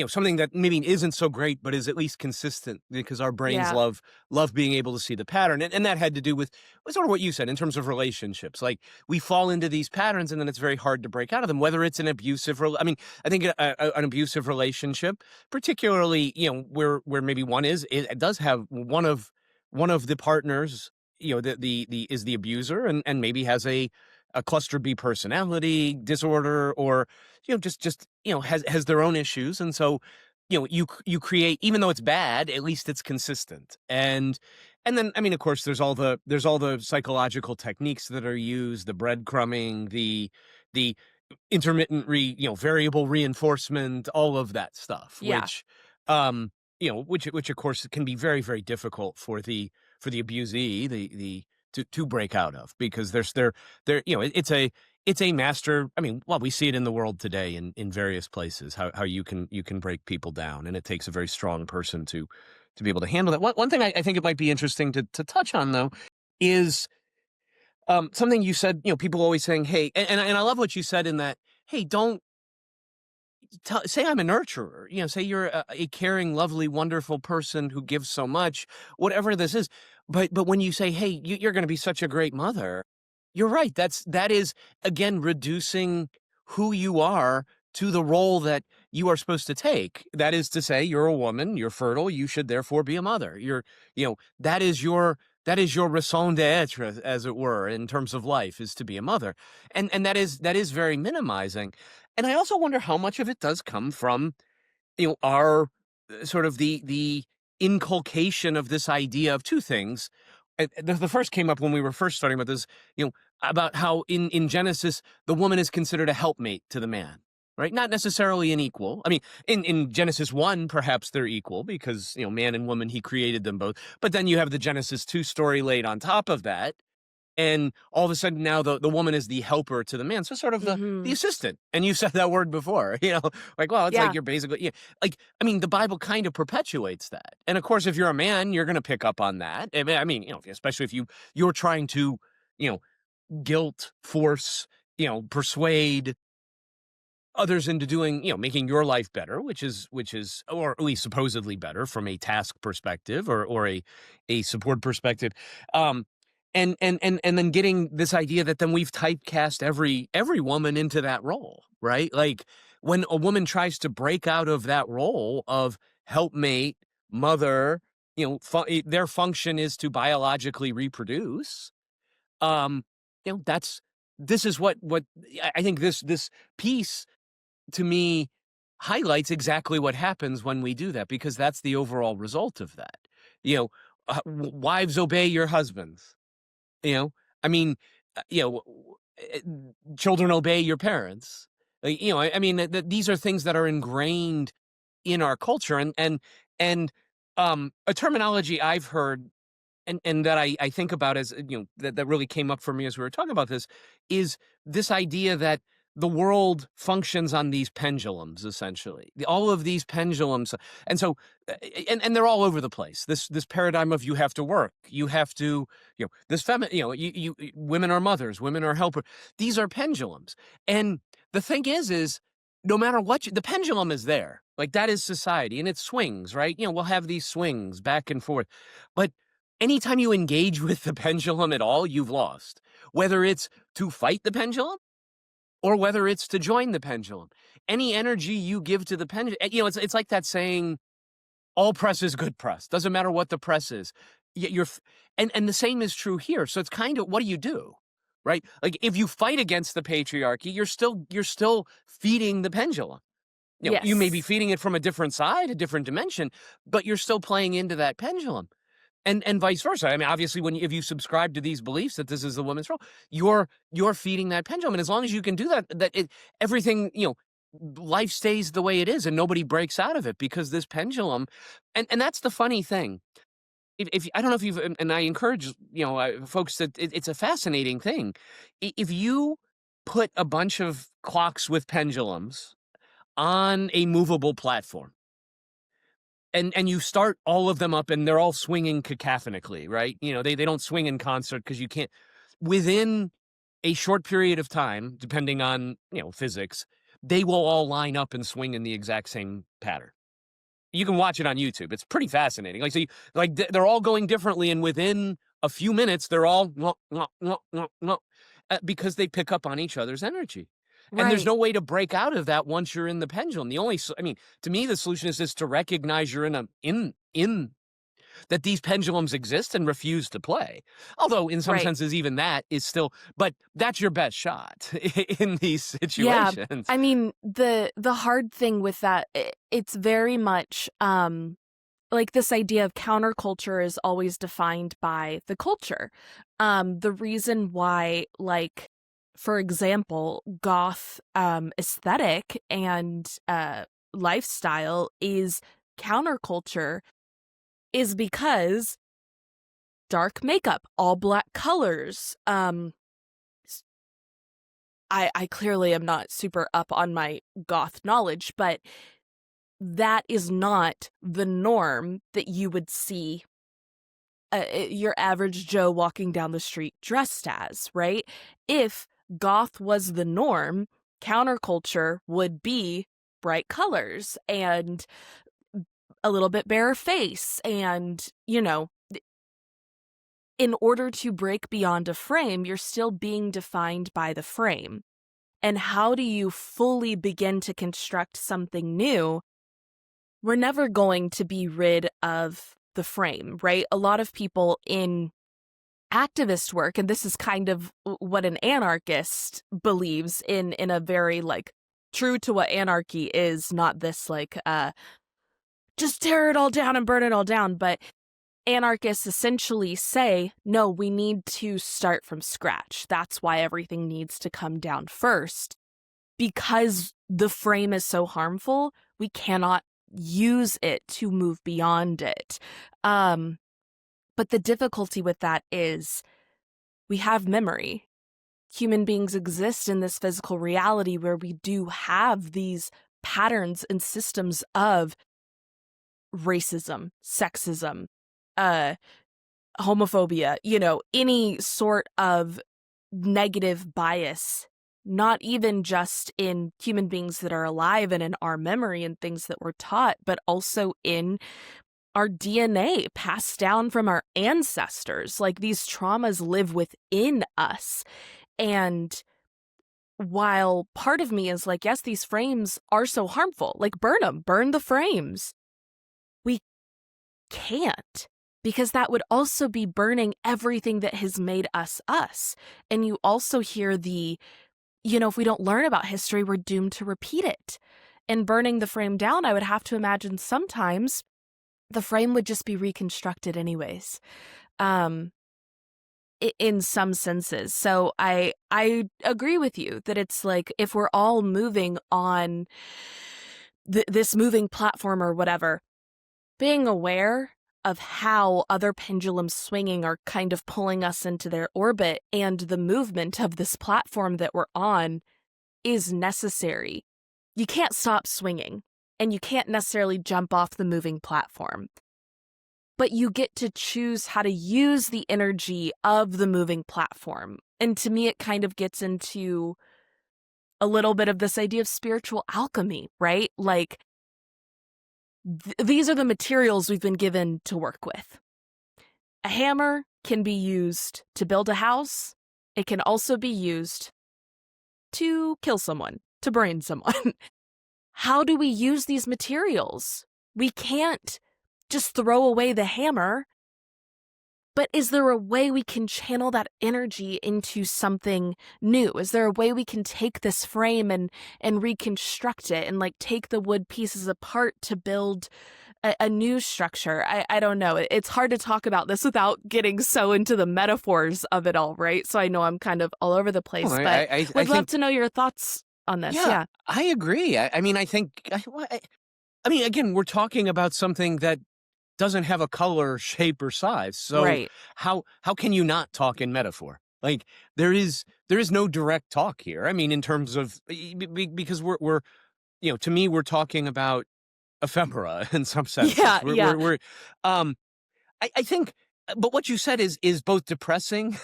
something that maybe isn't so great, but is at least consistent because our brains Yeah. love being able to see the pattern. And that had to do with sort of what you said in terms of relationships. Like we fall into these patterns and then it's very hard to break out of them, whether it's an abusive, I mean, I think an abusive relationship, particularly, where maybe one it does have one of the partners, the is the abuser and maybe has a cluster B personality disorder, or just has their own issues. And so you create, even though it's bad, at least it's consistent. And then, I mean, of course, there's all the psychological techniques that are used, the breadcrumbing, the intermittent variable reinforcement, all of that stuff, Yeah. which of course can be very, very difficult for the abusee, to break out of, because it's a master. I mean, well, we see it in the world today in various places, how you can break people down, and it takes a very strong person to be able to handle that. One thing I think it might be interesting to touch on, though, is something you said. People always saying, "Hey," and I love what you said in that. Hey, don't say I'm a nurturer. Say you're a caring, lovely, wonderful person who gives so much, whatever this is. But when you say, "Hey, you're going to be such a great mother," you're right. That is again reducing who you are to the role that you are supposed to take. That is to say, you're a woman, you're fertile, you should therefore be a mother. That is your raison d'être, as it were, in terms of life, is to be a mother, and that is very minimizing. And I also wonder how much of it does come from, our sort of the inculcation of this idea of two things. The first came up when we were first starting about this, about how in Genesis the woman is considered a helpmate to the man, right? Not necessarily an equal. I mean, in Genesis 1, perhaps they're equal because man and woman, he created them both. But then you have the Genesis 2 story laid on top of that, and all of a sudden now the woman is the helper to the man, so sort of the Mhm. assistant. And you said that word before, like, well, it's like Yeah. you're basically, yeah, like, I mean, the Bible kind of perpetuates that. And of course, if you're a man, you're going to pick up on that. I mean, especially if you're trying to, you know guilt, force, persuade others into doing, making your life better, which is, or at least supposedly better from a task perspective, or a support perspective. Um, and then getting this idea that then we've typecast every woman into that role, right? Like when a woman tries to break out of that role of helpmate, mother, their function is to biologically reproduce. Um, that's this is what I think this piece to me highlights exactly what happens when we do that, because that's the overall result of that. Wives, obey your husbands. You know, I mean, eh, children, obey your parents. I mean, these are things that are ingrained in our culture, and a terminology I've heard, and that I think about, as that really came up for me as we were talking about this, is this idea that the world functions on these pendulums, essentially. All of these pendulums, and so and they're all over the place. This paradigm of you have to work, you have to, this women are mothers, women are helpers. These are pendulums, and the thing is no matter what, the pendulum is there. Like, that is society, and it swings, right? We'll have these swings back and forth, but anytime you engage with the pendulum at all, you've lost. Whether it's to fight the pendulum or whether it's to join the pendulum. Any energy you give to the pendulum, it's like that saying, all press is good press. Doesn't matter what the press is. you're and the same is true here. So it's kind of, what do? Right? Like, if you fight against the patriarchy, you're still feeding the pendulum. You may be Yes. feeding it from a different side, a different dimension, but you're still playing into that pendulum. And vice versa. I mean, obviously, if you subscribe to these beliefs that this is the woman's role, you're feeding that pendulum. And as long as you can do that, everything, life stays the way it is, and nobody breaks out of it, because this pendulum, and that's the funny thing. If I don't know if you've, and I encourage, folks, that it's a fascinating thing. If you put a bunch of clocks with pendulums on a movable platform, and you start all of them up, and they're all swinging cacophonically, right? They don't swing in concert, because you can't, within a short period of time, depending on, physics, they will all line up and swing in the exact same pattern. You can watch it on YouTube. It's pretty fascinating. Like, so they're all going differently, and within a few minutes, they're all because they pick up on each other's energy. And there's Right. no way to break out of that once you're in the pendulum. I mean, to me, the solution is just to recognize you're in that these pendulums exist and refuse to play. Although, in some Right. senses, even that is still, but that's your best shot in these Yeah. situations. I mean, the hard thing with that, it's very much like this idea of counterculture is always defined by the culture. The reason why, like, for example, goth aesthetic and lifestyle is counterculture is because dark makeup, all black colors. S- I clearly am not super up on my goth knowledge, but that is not the norm that you would see your average Joe walking down the street dressed as, right? If goth was the norm, counterculture would be bright colors and a little bit bare face. And, in order to break beyond a frame, you're still being defined by the frame. And how do you fully begin to construct something new? We're never going to be rid of the frame, right? A lot of people in activist work, and this is kind of what an anarchist believes in a very, like, true to what anarchy is, not this, like, just tear it all down and burn it all down, but anarchists essentially say, no, we need to start from scratch. That's why everything needs to come down first. Because the frame is so harmful, we cannot use it to move beyond it. But the difficulty with that is we have memory. Human beings exist in this physical reality where we do have these patterns and systems of racism, sexism, uh, homophobia, any sort of negative bias, not even just in human beings that are alive and in our memory and things that we're taught, but also in our DNA passed down from our ancestors. Like, these traumas live within us. And while part of me is like, yes, these frames are so harmful, like, burn them, burn the frames. We can't, because that would also be burning everything that has made us us. And you also hear if we don't learn about history, we're doomed to repeat it. And burning the frame down, I would have to imagine sometimes the frame would just be reconstructed anyways. In some senses. So I agree with you that it's like, if we're all moving on this moving platform or whatever, being aware of how other pendulums swinging are kind of pulling us into their orbit and the movement of this platform that we're on is necessary. You can't stop swinging, and you can't necessarily jump off the moving platform. But you get to choose how to use the energy of the moving platform. And to me, it kind of gets into a little bit of this idea of spiritual alchemy, right? Like, these are the materials we've been given to work with. A hammer can be used to build a house. It can also be used to kill someone, to brain someone. How do we use these materials? We can't just throw away the hammer. But is there a way we can channel that energy into something new? Is there a way we can take this frame and reconstruct it and like take the wood pieces apart to build a new structure? I don't know. It's hard to talk about this without getting so into the metaphors of it all, right? So I know I'm kind of all over the Well, place, but I would love think, to know your thoughts on this. yeah, Yeah. I agree. I mean, I think, I mean, again, we're talking about something that doesn't have a color, shape, or size. So Right. how can you not talk in metaphor? Like there is no direct talk here. I mean, in terms of because we're to me we're talking about ephemera in some senses. Yeah, yeah. We're um I think, but what you said is both depressing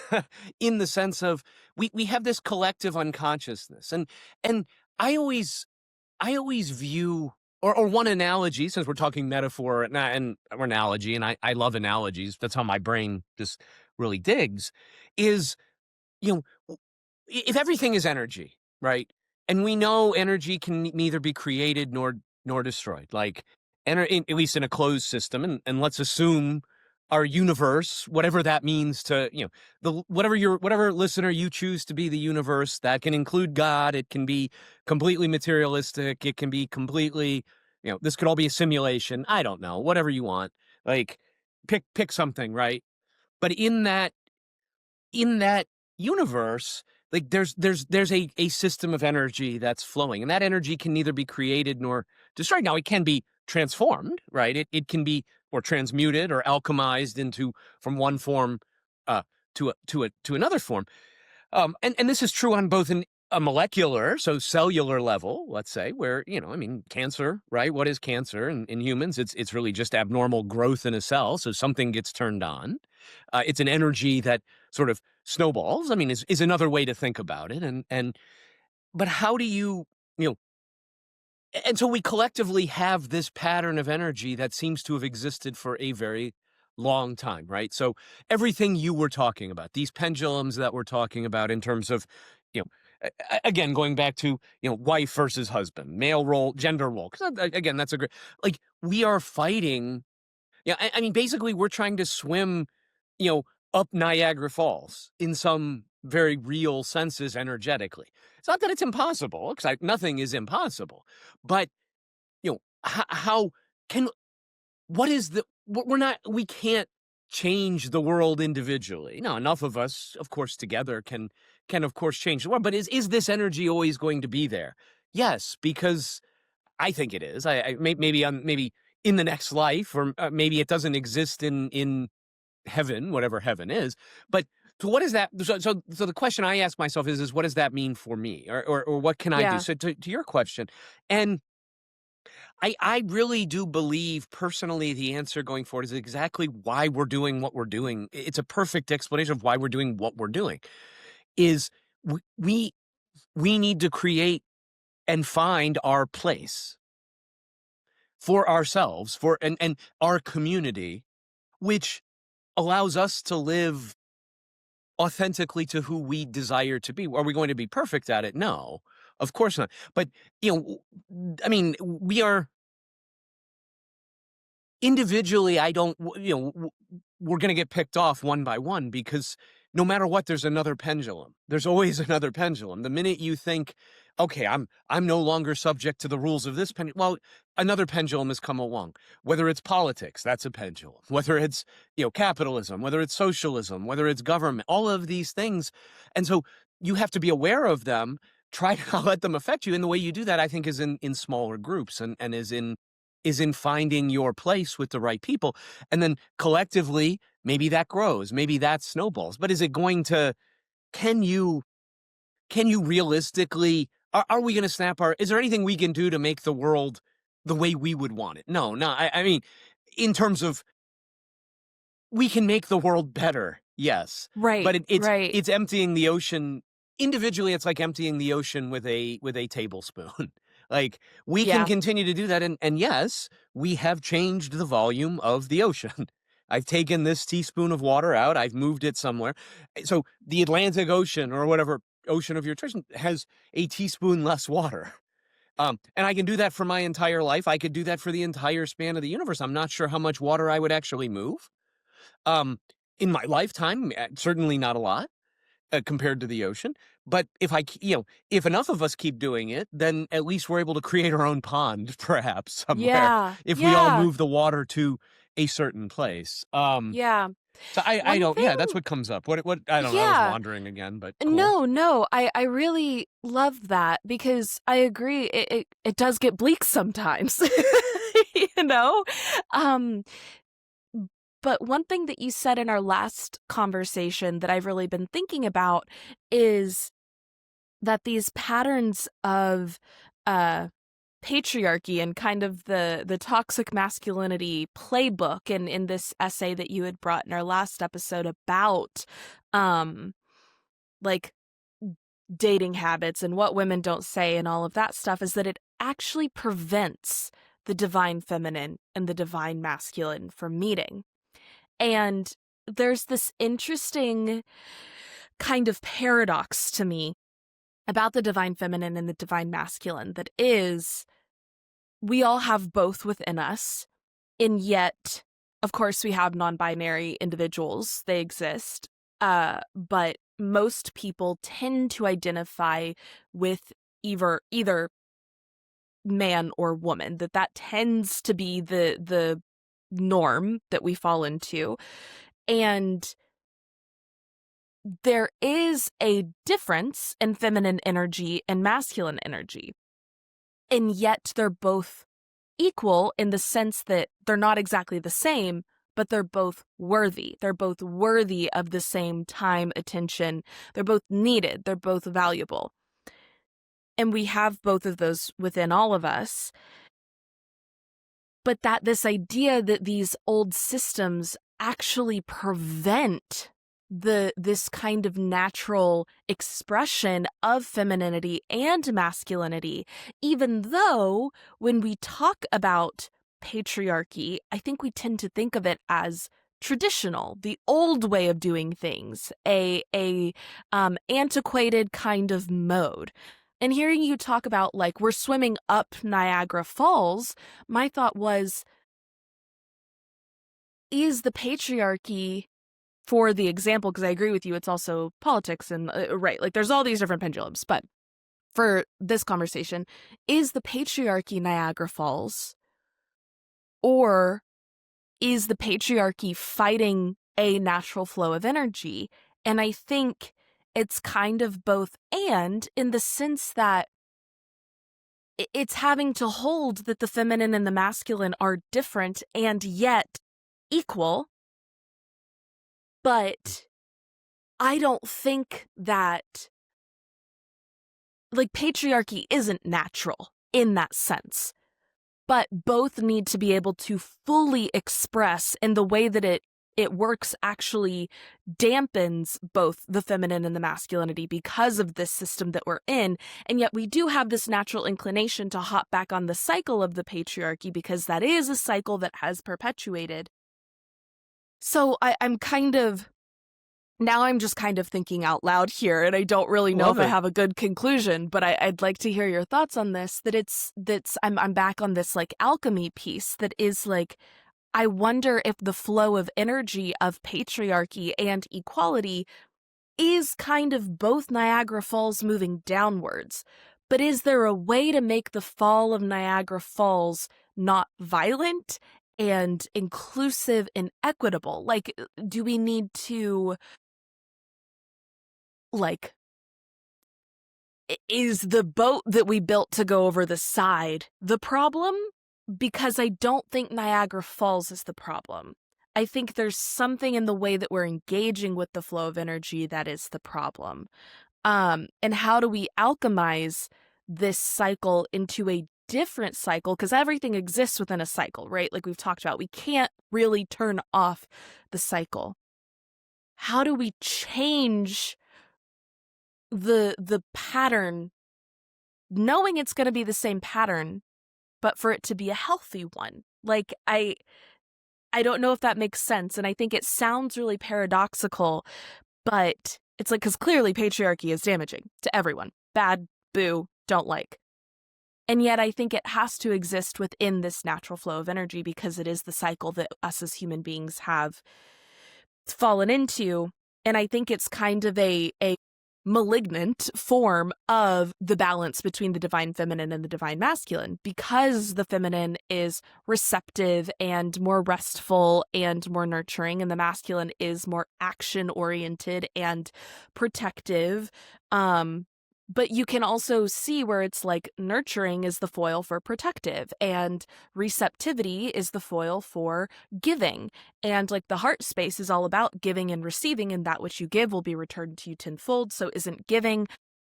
in the sense of we have this collective unconsciousness, and I always I always view, or one analogy, since we're talking metaphor or analogy, and I love analogies. That's how my brain just really digs. Is you know if everything is energy, right? And we know energy can neither be created nor destroyed. Like, at least in a closed system, and let's assume our universe, whatever that means to the whatever listener you choose to be the universe, that can include God. It can be completely materialistic. It can be completely this could all be a simulation. I don't know, whatever you want. Like, pick something, right? But in that universe, like there's a system of energy that's flowing, and that energy can neither be created nor destroyed. Now it can be transformed, right? It can be or transmuted or alchemized into from one form uh to another form. And this is true on both a molecular, so cellular level, let's say, where, I mean, cancer, right? What is cancer in humans? It's really just abnormal growth in a cell. So something gets turned on. It's an energy that sort of snowballs. I mean, is another way to think about it. But how do you know, and so we collectively have this pattern of energy that seems to have existed for a very long time, right? So everything you were talking about, these pendulums that we're talking about in terms of, you know, again, going back to, wife versus husband, male role, gender role. Because again, that's a great, like, we are fighting. Yeah. I mean, basically, we're trying to swim, you know, up Niagara Falls in some very real senses energetically. It's not that it's impossible, because nothing is impossible, but how can what is the we can't change the world individually. Now, enough of us, of course, together can of course change the world. But is this energy always going to be there? Yes, because I think it is. Maybe in the next life, or maybe it doesn't exist in heaven, whatever heaven is. But so what is that? So the question I ask myself is what does that mean for me, or what can I do? Yeah. So to your question, and I really do believe personally the answer going forward is exactly why we're doing what we're doing. It's a perfect explanation of why we're doing what we're doing. Is we we need to create and find our place for ourselves, for and our community, which allows us to live authentically to who we desire to be. Are we going to be perfect at it? No, of course not. But I mean, we are individually. I don't, we're going to get picked off one by one, because no matter what, there's another pendulum. There's always another pendulum. The minute you think, okay, I'm no longer subject to the rules of this pendulum, well, another pendulum has come along. Whether it's politics, that's a pendulum. Whether it's, capitalism, whether it's socialism, whether it's government, all of these things. And so you have to be aware of them, try to not let them affect you. And the way you do that, I think, is in smaller groups, and is in finding your place with the right people. And then collectively, maybe that grows, maybe that snowballs. But is it going to, can you, realistically, are we going to is there anything we can do to make the world the way we would want it? No, no. I mean, in terms of, we can make the world better, yes, Right. but it's Right. it's emptying the ocean individually. It's like emptying the ocean with a tablespoon. Like, we can Yeah. continue to do that, and yes, we have changed the volume of the ocean. I've taken this teaspoon of water out. I've moved it somewhere. So the Atlantic Ocean, or whatever ocean of your choice, has a teaspoon less water. And I can do that for my entire life. I could do that for the entire span of the universe. I'm not sure how much water I would actually move. Um, in my lifetime, certainly not a lot compared to the ocean. But if enough of us keep doing it, then at least we're able to create our own pond, perhaps somewhere. Yeah. If we all Yeah. move the water to a certain place. Yeah. So I One don't. Yeah, that's thing what comes up. What I don't know. I was Yeah. wandering again, but cool. No, no, I really love that because I agree it does get bleak sometimes. You know? Um, but one thing that you said in our last conversation that I've really been thinking about is that these patterns of uh patriarchy and kind of the toxic masculinity playbook and in this essay that you had brought in our last episode about um like dating habits and what women don't say and all of that stuff is that it actually prevents the divine feminine and the divine masculine from meeting. And there's this interesting kind of paradox to me about the divine feminine and the divine masculine that is, we all have both within us, and yet, of course, we have non-binary individuals. They exist. But most people tend to identify with either man or woman. That tends to be the norm that we fall into. And there is a difference in feminine energy and masculine energy. And yet they're both equal in the sense that they're not exactly the same, but they're both worthy. They're both worthy of the same time, attention. They're both needed. They're both valuable. And we have both of those within all of us. But this idea that these old systems actually prevent this kind of natural expression of femininity and masculinity, even though when we talk about patriarchy, I think we tend to think of it as traditional, the old way of doing things, a antiquated kind of mode. And hearing you talk about, like, we're swimming up Niagara Falls, my thought was, is the patriarchy, for the example, because I agree with you, it's also politics and, right, like, there's all these different pendulums, but for this conversation, is the patriarchy Niagara Falls, or is the patriarchy fighting a natural flow of energy? And I think it's kind of both and, in the sense that it's having to hold that the feminine and the masculine are different and yet equal. But I don't think that, like, patriarchy isn't natural in that sense. But both need to be able to fully express, in the way that it works actually dampens both the feminine and the masculinity because of this system that we're in. And yet we do have this natural inclination to hop back on the cycle of the patriarchy because that is a cycle that has perpetuated. So I'm kind of, now I'm just kind of thinking out loud here, and I don't really know Love if I it. have a good conclusion, but I'd like to hear your thoughts on this, I'm back on this, like, alchemy piece that is, like, I wonder if the flow of energy of patriarchy and equality is kind of both Niagara Falls moving downwards. But is there a way to make the fall of Niagara Falls not violent and inclusive and equitable? Like, do we need to, like, is the boat that we built to go over the side the problem? Because I don't think Niagara Falls is the problem. I think there's something in the way that we're engaging with the flow of energy that is the problem. And how do we alchemize this cycle into a different cycle? Because everything exists within a cycle, right? Like we've talked about, we can't really turn off the cycle. How do we change the pattern, knowing it's going to be the same pattern, but for it to be a healthy one? Like, I don't know if that makes sense, and I think it sounds really paradoxical, but it's like, because clearly patriarchy is damaging to everyone. Bad, boo, don't like. And yet I think it has to exist within this natural flow of energy because it is the cycle that us as human beings have fallen into. And I think it's kind of a malignant form of the balance between the divine feminine and the divine masculine, because the feminine is receptive and more restful and more nurturing, and the masculine is more action oriented and protective. But you can also see where it's like nurturing is the foil for protective, and receptivity is the foil for giving. And like the heart space is all about giving and receiving, and that which you give will be returned to you tenfold. So isn't giving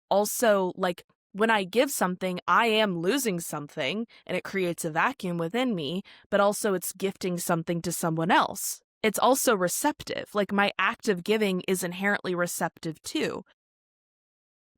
also like, when I give something, I am losing something and it creates a vacuum within me, but also it's gifting something to someone else. It's also receptive. Like my act of giving is inherently receptive too.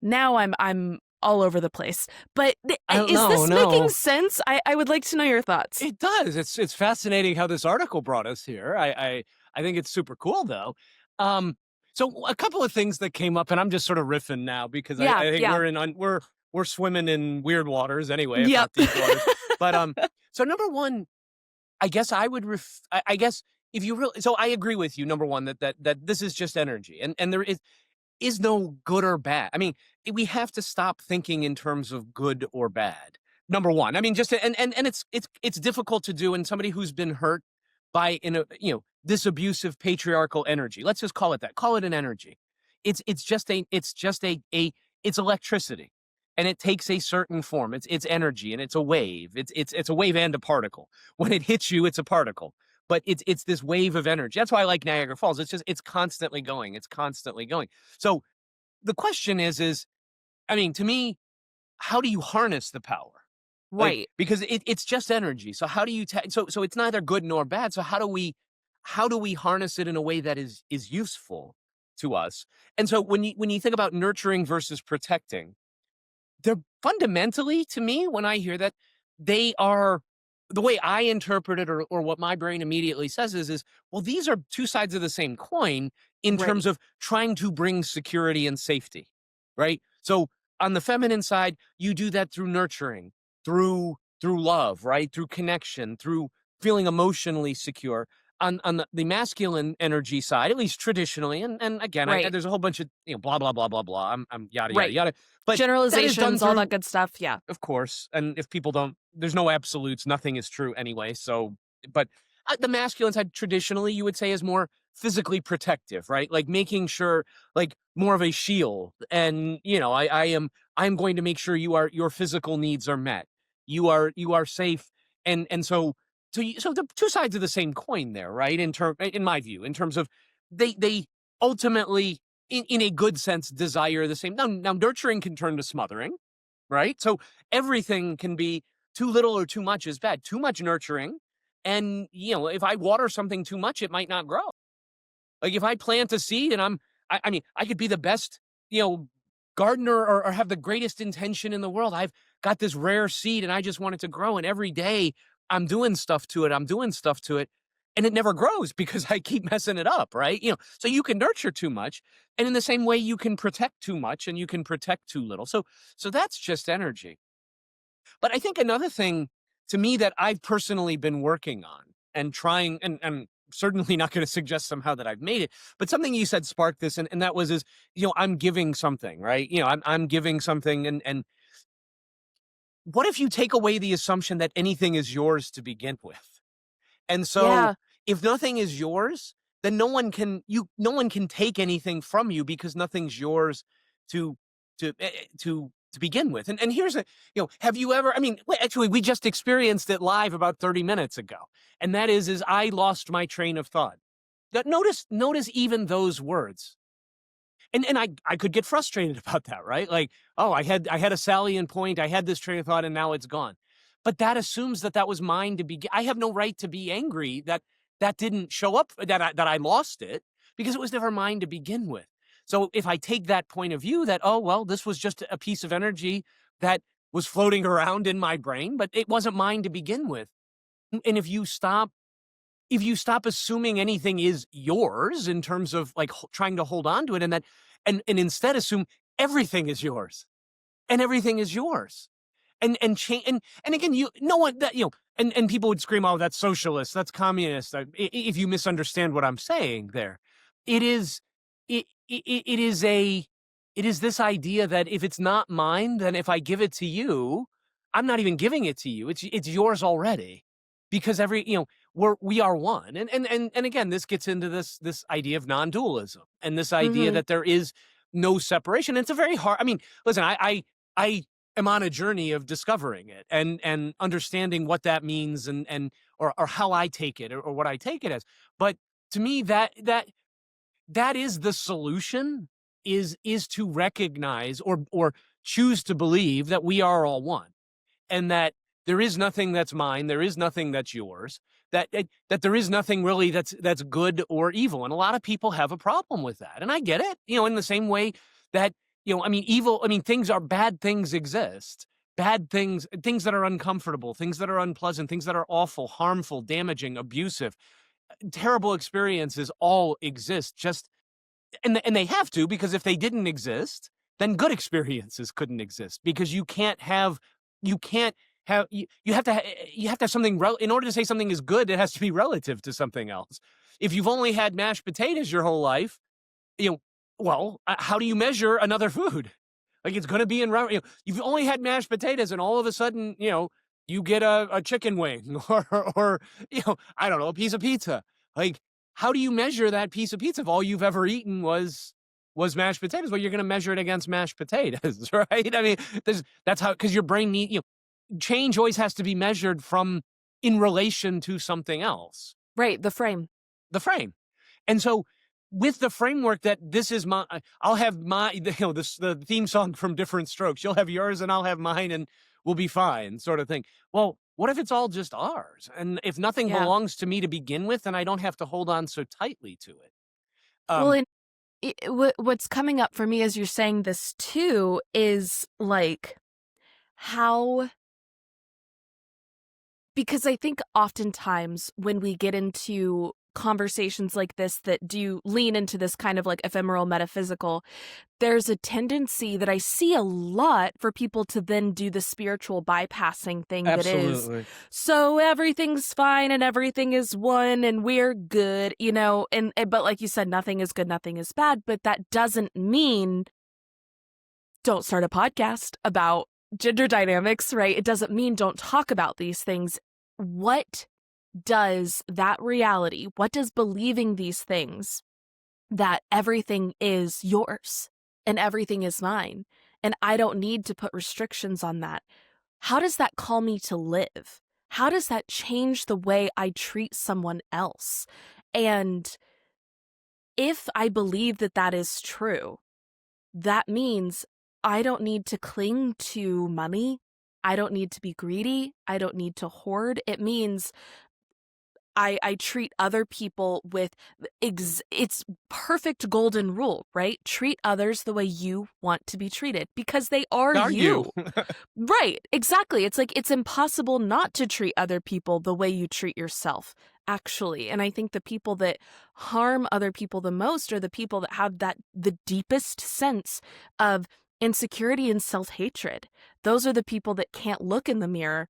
Now I'm all over the place. But I don't is know, this making no. sense? I would like to know your thoughts. It does. It's fascinating how this article brought us here. I think it's super cool though. Um, so a couple of things that came up, and I'm just sort of riffing now because Yeah, I think yeah. we're swimming in weird waters anyway, if Yep. not deep waters. But so number one, I guess I guess if you really, so I agree with you. Number one, that this is just energy, and there is no good or bad. I mean, we have to stop thinking in terms of good or bad. Number one, I mean, just and it's difficult to do in somebody who's been hurt by this abusive patriarchal energy. Let's just call it that. Call it an energy. It's just a it's electricity, and it takes a certain form. It's energy, and it's a wave. It's a wave and a particle. When it hits you, it's a particle, but it's this wave of energy. That's why I like Niagara Falls. It's constantly going. It's constantly going. So the question is, I mean, to me, how do you harness the power? Like, Right. because it's just energy. So how do you so it's neither good nor bad. So how do we harness it in a way that is useful to us? And so when you think about nurturing versus protecting, they're fundamentally, to me, when I hear that, they are the way I interpret it, or what my brain immediately says is, well, these are two sides of the same coin in terms Right. of trying to bring security and safety, right? So on the feminine side, you do that through nurturing, through love, right? Through connection, through feeling emotionally secure. On the masculine energy side, at least traditionally, and again, Right. there's a whole bunch of blah blah blah blah blah. I'm yada yada Right. yada, but that is done Generalizations, all that through, good stuff. Yeah. of course, and if people don't, there's no absolutes, nothing is true anyway, so but, the masculine side, traditionally, you would say, is more physically protective, right? Like, making sure, like, more of a shield, and, I'm going to make sure your physical needs are met. You are safe, and so the two sides of the same coin there, right? In my view, in terms of they ultimately, in a good sense, desire the same. Now nurturing can turn to smothering, right? So everything can be, too little or too much is bad. Too much nurturing, and if I water something too much, it might not grow. Like, if I plant a seed and I mean, I could be the best, you know, gardener, or have the greatest intention in the world. I've got this rare seed and I just want it to grow. And every day I'm doing stuff to it. I'm doing stuff to it. And it never grows because I keep messing it up, right? So you can nurture too much. And in the same way, you can protect too much and you can protect too little. So that's just energy. But I think another thing, to me, that I've personally been working on and trying, and I'm certainly not going to suggest somehow that I've made it, but something you said sparked this, and that was, I'm giving something, right? I'm giving something, and what if you take away the assumption that anything is yours to begin with? And so Yeah. if nothing is yours, then no one can take anything from you, because nothing's yours to to begin with. And here's have you ever, I mean, actually, we just experienced it live about 30 minutes ago. And that is I lost my train of thought. Notice even those words. And I could get frustrated about that, right? Like, oh, I had a salient point, I had this train of thought, and now it's gone. But that assumes that was mine to begin. I have no right to be angry that that didn't show up, that I lost it, because it was never mine to begin with. So if I take that point of view, that, oh well, this was just a piece of energy that was floating around in my brain, but it wasn't mine to begin with. And if you stop assuming anything is yours, in terms of, like, trying to hold on to it, and that, and instead assume everything is yours, and everything is yours, and change, and again, no one, that, and people would scream, oh, that's socialist, that's communist, if you misunderstand what I'm saying there. it is it is a it is this idea that if it's not mine, then if I give it to you, I'm not even giving it to you. It's yours already. Because we are one. And again, this gets into this idea of non-dualism and this idea Mhm. that there is no separation. It's a very hard, I mean, listen, I am on a journey of discovering it and understanding what that means or how I take it or what I take it as. But to me, that is the solution, is to recognize or choose to believe that we are all one, and that there is nothing that's mine, there is nothing that's yours, that there is nothing really that's good or evil. And a lot of people have a problem with that. And I get it, in the same way that, I mean, bad things exist. Bad things that are uncomfortable, things that are unpleasant, things that are awful, harmful, damaging, abusive, terrible experiences all exist. And they have to, because if they didn't exist, then good experiences couldn't exist, because you can't have you have to you have to have something in order to say something is good, it has to be relative to something else. If you've only had mashed potatoes your whole life, you know, well, how do you measure another food? Like, it's going to be you've only had mashed potatoes and all of a sudden, you get a chicken wing or, I don't know, a piece of pizza. Like, how do you measure that piece of pizza if all you've ever eaten was mashed potatoes? Well, you're going to measure it against mashed potatoes, right? I mean, that's how, because your brain change always has to be measured from in relation to something else, Right, the frame. the frame. And so, with the framework that this is I'll have the theme song from Different Strokes. You'll have yours and I'll have mine and we'll be fine, sort of thing. Well, what if it's all just ours? And if nothing Yeah. belongs to me to begin with, then I don't have to hold on so tightly to it. Well, Um, and what's coming up for me as you're saying this too is, like, how because I think oftentimes when we get into conversations like this that do lean into this kind of like ephemeral metaphysical, there's a tendency that I see a lot for people to then do the spiritual bypassing thing that is, Absolutely. so everything's fine and everything is one and we're good, but like you said, nothing is good, nothing is bad, but that doesn't mean don't start a podcast about gender dynamics, right? It doesn't mean don't talk about these things. What does that reality, what does believing these things, that everything is yours and everything is mine, and I don't need to put restrictions on that, how does that call me to live? How does that change the way I treat someone else? And if I believe that that is true, that means I don't need to cling to money. I don't need to be greedy. I don't need to hoard. It means I treat other people with it's perfect golden rule, right? Treat others the way you want to be treated because they are Are you? you. Right, exactly. It's like it's impossible not to treat other people the way you treat yourself, actually. And I think the people that harm other people the most are the people that have the deepest sense of insecurity and self-hatred. Those are the people that can't look in the mirror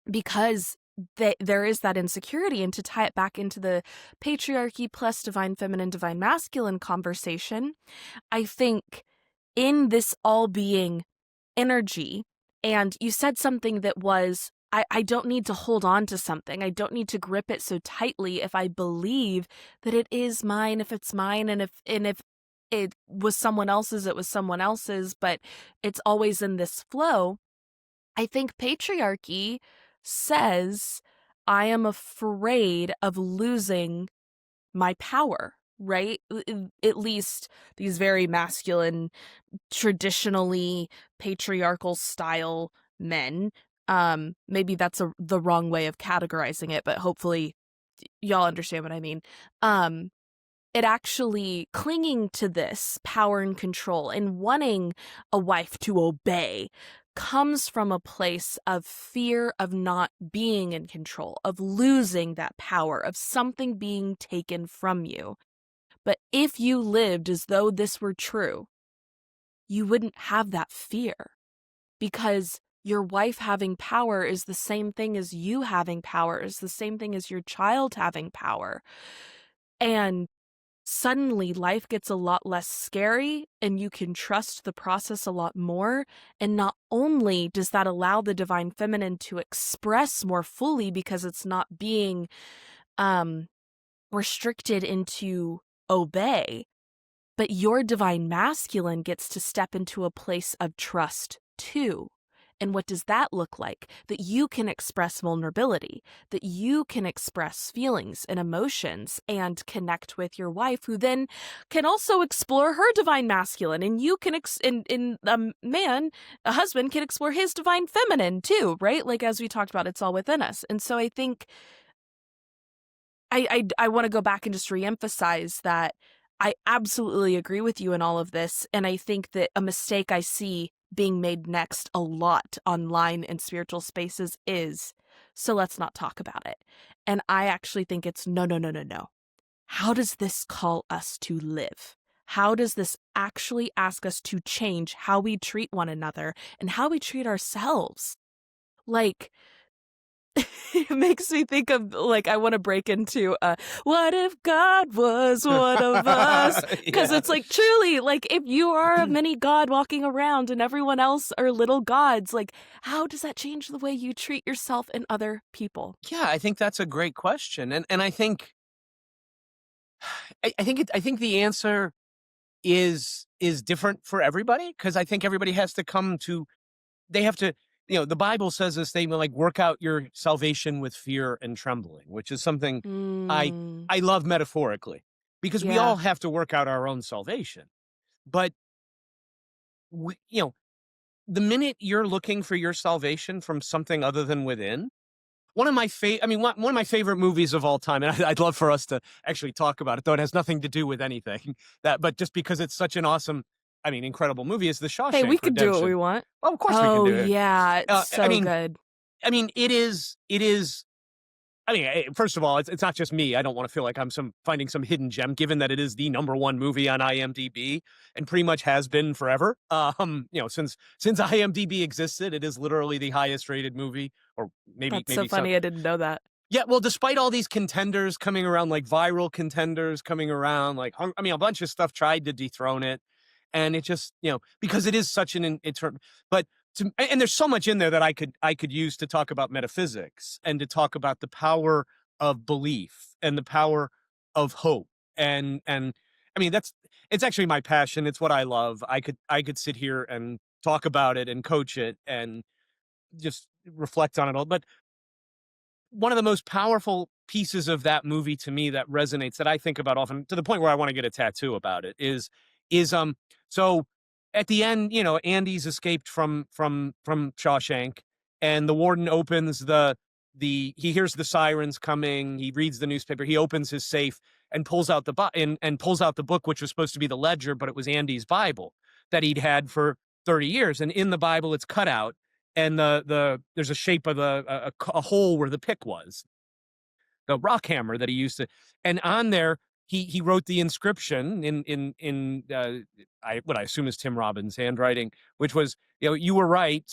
because there is that insecurity. And to tie it back into the patriarchy plus divine feminine, divine masculine conversation, I think in this all being energy, and you said something that was, I don't need to hold on to something. I don't need to grip it so tightly if I believe that it is mine, if it's mine, and if it was someone else's, it was someone else's, but it's always in this flow. I think patriarchy says I am afraid of losing my power, right? At least these very masculine, traditionally patriarchal style men. Maybe that's the wrong way of categorizing it, but hopefully y'all understand what I mean. It actually clinging to this power and control and wanting a wife to obey comes from a place of fear of not being in control, of losing that power, of something being taken from you. But if you lived as though this were true, you wouldn't have that fear because your wife having power is the same thing as you having power, is the same thing as your child having power. And suddenly life gets a lot less scary and you can trust the process a lot more. And not only does that allow the divine feminine to express more fully because it's not being um restricted into obey, but your divine masculine gets to step into a place of trust too. And what does that look like? That you can express vulnerability, that you can express feelings and emotions and connect with your wife, who then can also explore her divine masculine. And you can, a husband can explore his divine feminine too, right? Like, as we talked about, it's all within us. And so I think I want to go back and just reemphasize that I absolutely agree with you in all of this. And I think that a mistake I see being made next a lot online in spiritual spaces is, so let's not talk about it. And I actually think it's no, no, no, no, no. How does this call us to live? How does this actually ask us to change how we treat one another and how we treat ourselves? Like, it makes me think of, like, I want to break into what if God was one of us? Because Yeah. it's like, truly, like, if you are a mini god walking around and everyone else are little gods, like, how does that change the way you treat yourself and other people? Yeah, I think that's a great question. And I think I think the answer is different for everybody, because I think everybody has to come to they have to, the Bible says a statement like, work out your salvation with fear and trembling, which is something I Mm, I love metaphorically, because we yeah. all have to work out our own salvation. But we, the minute you're looking for your salvation from something other than within, one of my one of my favorite movies of all time, and I'd love for us to actually talk about it, though it has nothing to do with anything, but just because it's such an awesome, incredible movie, is The Hey, we Shawshank can do what we Redemption. want. Oh, of course we can Oh, do it. yeah. It's I so mean, good. it is. First of all, it's not just me. I don't want to feel like I'm finding some hidden gem, given that it is the number one movie on IMDb and pretty much has been forever. Since IMDb existed, it is literally the highest rated movie, or That's so maybe some. funny. I didn't know that. Yeah, well, despite all these contenders coming around, like viral contenders coming around, like a bunch of stuff tried to dethrone it, and it just, because it is such but and there's so much in there that I could use to talk about metaphysics and to talk about the power of belief and the power of hope, and that's it's actually my passion. It's what I love. I could sit here and talk about it and coach it and just reflect on it all, but one of the most powerful pieces of that movie to me that resonates, that I think about often, to the point where I want to get a tattoo about it, is so at the end, Andy's escaped from Shawshank, and the warden opens he hears the sirens coming, he reads the newspaper, he opens his safe and pulls out and pulls out the book, which was supposed to be the ledger, but it was Andy's Bible that he'd had for 30 years. And in the Bible it's cut out, and there's a shape of a hole where the pick was, the rock hammer that he used to, and on there he wrote the inscription in what I assume is Tim Robbins' handwriting, which was, you were right,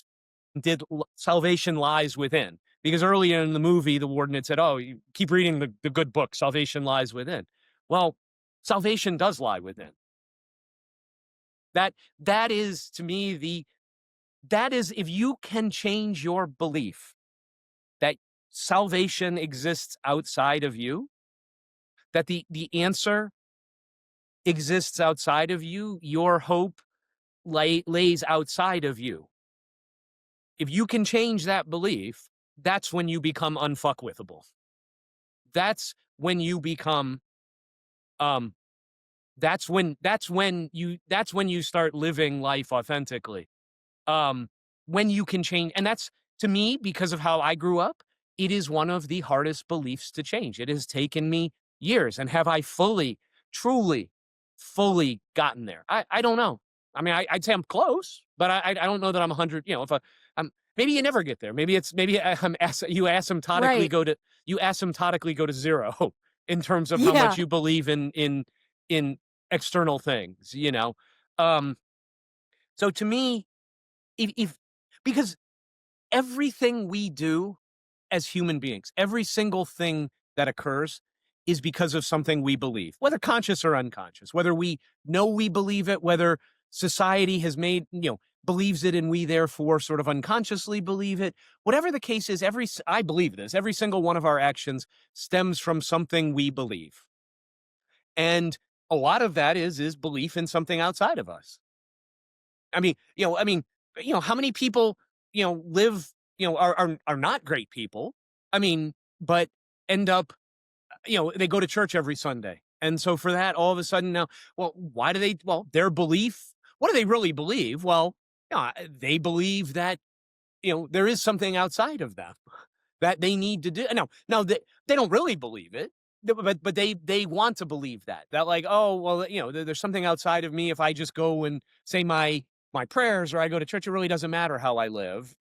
salvation lies within. Because earlier in the movie, the warden had said, "Oh, you keep reading the good book, salvation lies within." Well, salvation does lie within. That is, to me, that is, if you can change your belief that salvation exists outside of you, that the answer exists outside of you, your hope lays outside of you. If you can change that belief, that's when you become unfuckwithable. That's when you become um that's when you start living life authentically. um, when you can change. And that's, to me, because of how I grew up, it is one of the hardest beliefs to change. It has taken me years. And have I fully, truly, fully gotten there? I don't know. I'd say I'm close, but I don't know that I'm 100. If maybe you never get there. Maybe Right. you asymptotically go to zero in terms of how much Yeah. you believe in external things. Um, so to me, if because everything we do as human beings, every single thing that occurs is because of something we believe, whether conscious or unconscious, whether we know we believe it, whether society has made, believes it and we therefore sort of unconsciously believe it. Whatever the case is, I believe this, every single one of our actions stems from something we believe. And a lot of that is belief in something outside of us. How many people, live, are not great people. But end up, they go to church every Sunday. And so for that, all of a sudden now, well, why do they, well, their belief, what do they really believe? Well, they believe that, there is something outside of them that they need to do. No, they don't really believe it, but they want to believe that like, oh, well, there's something outside of me. If I just go and say my prayers or I go to church, it really doesn't matter how I live,